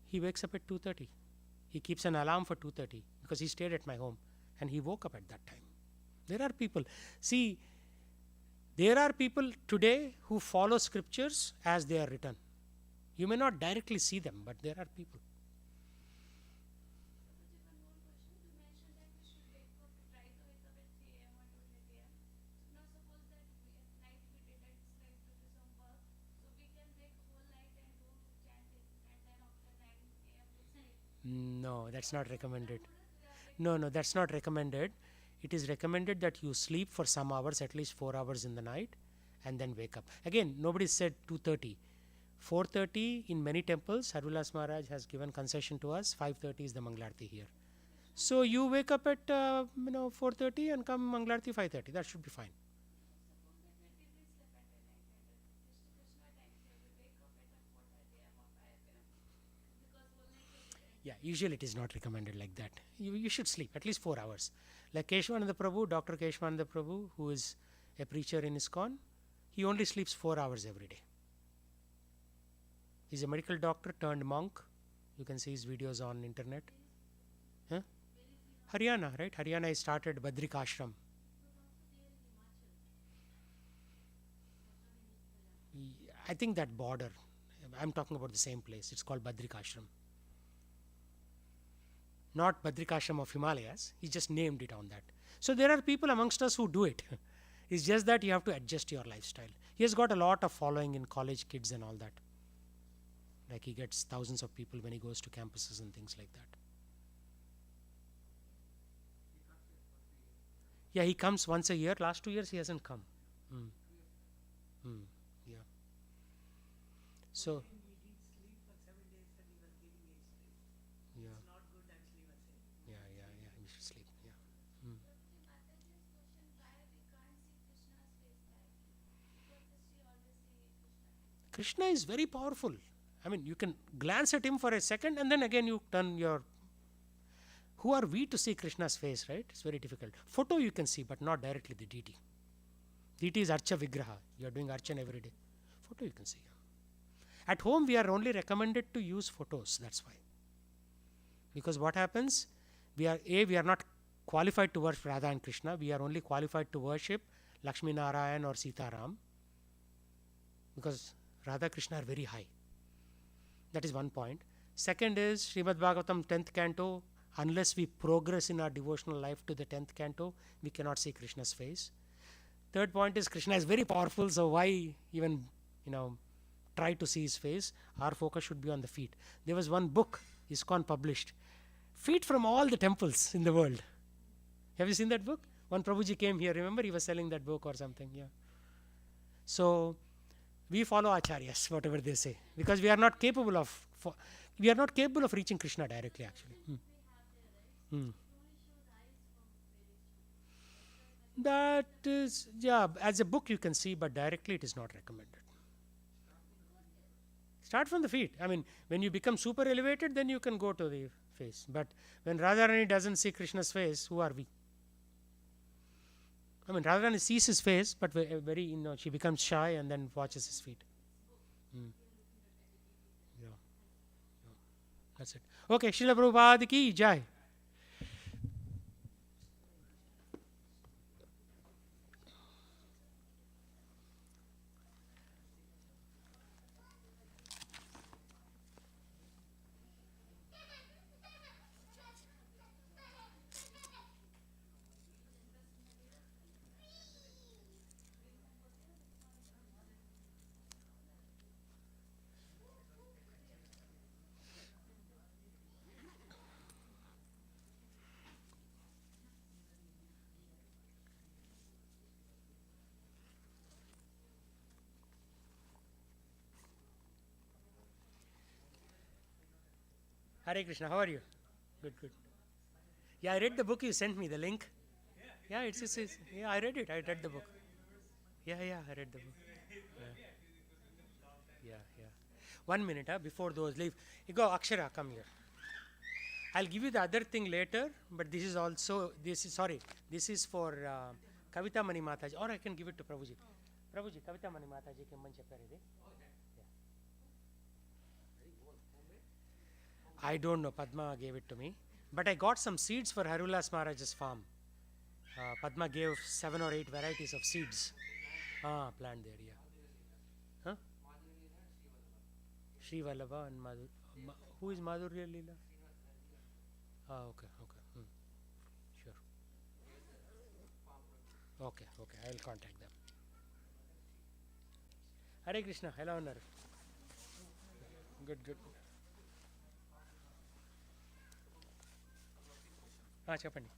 he wakes up at 2:30. He keeps an alarm for 2:30 because he stayed at my home and he woke up at that time. There are people. See, there are people today who follow scriptures as they are written. You may not directly see them, but there are people. No, that's not recommended. No, that's not recommended. It is recommended that you sleep for some hours, at least 4 hours in the night, and then wake up. Again, nobody said 2:30. 4:30 in many temples, Harvilas Maharaj has given concession to us. 5:30 is the Mangalarti here. So you wake up at 4:30 and come Mangalarti 5:30. That should be fine. Yeah, usually it is not recommended like that. You should sleep at least 4 hours. Like Keshwananda Prabhu, Dr. Keshwananda Prabhu, who is a preacher in ISKCON, he only sleeps 4 hours every day. He's a medical doctor turned monk. You can see his videos on internet. Huh? Haryana, right? Haryana has started Badrik Ashram. I think that border. I'm talking about the same place. It's called Badrik Ashram. not Badrikashram of Himalayas. He just named it on that. So there are people amongst us who do it. It's just that you have to adjust your lifestyle. He has got a lot of following in college kids and all that. Like he gets thousands of people when he goes to campuses and things like that. Yeah, he comes once a year. Last 2 years he hasn't come. Yeah. So. Yeah. Yeah. You should sleep. Yeah. Krishna is very powerful. I mean, you can glance at him for a second and then again you turn your. Who are we to see Krishna's face, right? It's very difficult. Photo you can see, but not directly the deity. Deity is Archa Vigraha. You are doing Archan every day. Photo you can see. At home, we are only recommended to use photos. That's why. Because what happens? We are not qualified to worship Radha and Krishna. We are only qualified to worship Lakshmi Narayan or Sita Ram. Because Radha Krishna are very high. That is one point. Second is Srimad Bhagavatam 10th canto. Unless we progress in our devotional life to the 10th canto, we cannot see Krishna's face. Third point is Krishna is very powerful, so why even try to see his face? Our focus should be on the feet. There was one book ISKCON published, feet from all the temples in the world. Have you seen that book? One Prabhuji came here, remember he was selling that book or something. Yeah. So we follow acharyas, whatever they say, because we are not capable of reaching Krishna directly actually. That is, as a book you can see, but directly it is not recommended. Start from the feet. I mean, when you become super elevated, then you can go to the face. But when Radharani doesn't see Krishna's face, who are we? I mean, Radharani sees his face, but she becomes shy and then watches his feet. Yeah. That's it. Okay, Srila Prabhupada ki jai. Hare Krishna, how are you? Good. Yeah, I read the book you sent me, the link. Yeah, it's yeah, I read it. I read the book. Yeah, I read the book. Yeah. 1 minute, before those leave. You go, Akshara, come here. I'll give you the other thing later, but this is for Kavita Mani Mataji, or I can give it to Prabhuji. Prabhuji, Kavita Mani Mataji ke man chapare de. I don't know, Padma gave it to me. But I got some seeds for Harulas Maharaj's farm. Padma gave 7 or 8 varieties of seeds. Plant there, yeah. Huh? Sri Vallabha and Madhur. Who is Madhurya Leela? Okay. Sure. Okay, I will contact them. Hare Krishna, hello, Anar. Good. చెప్పండి.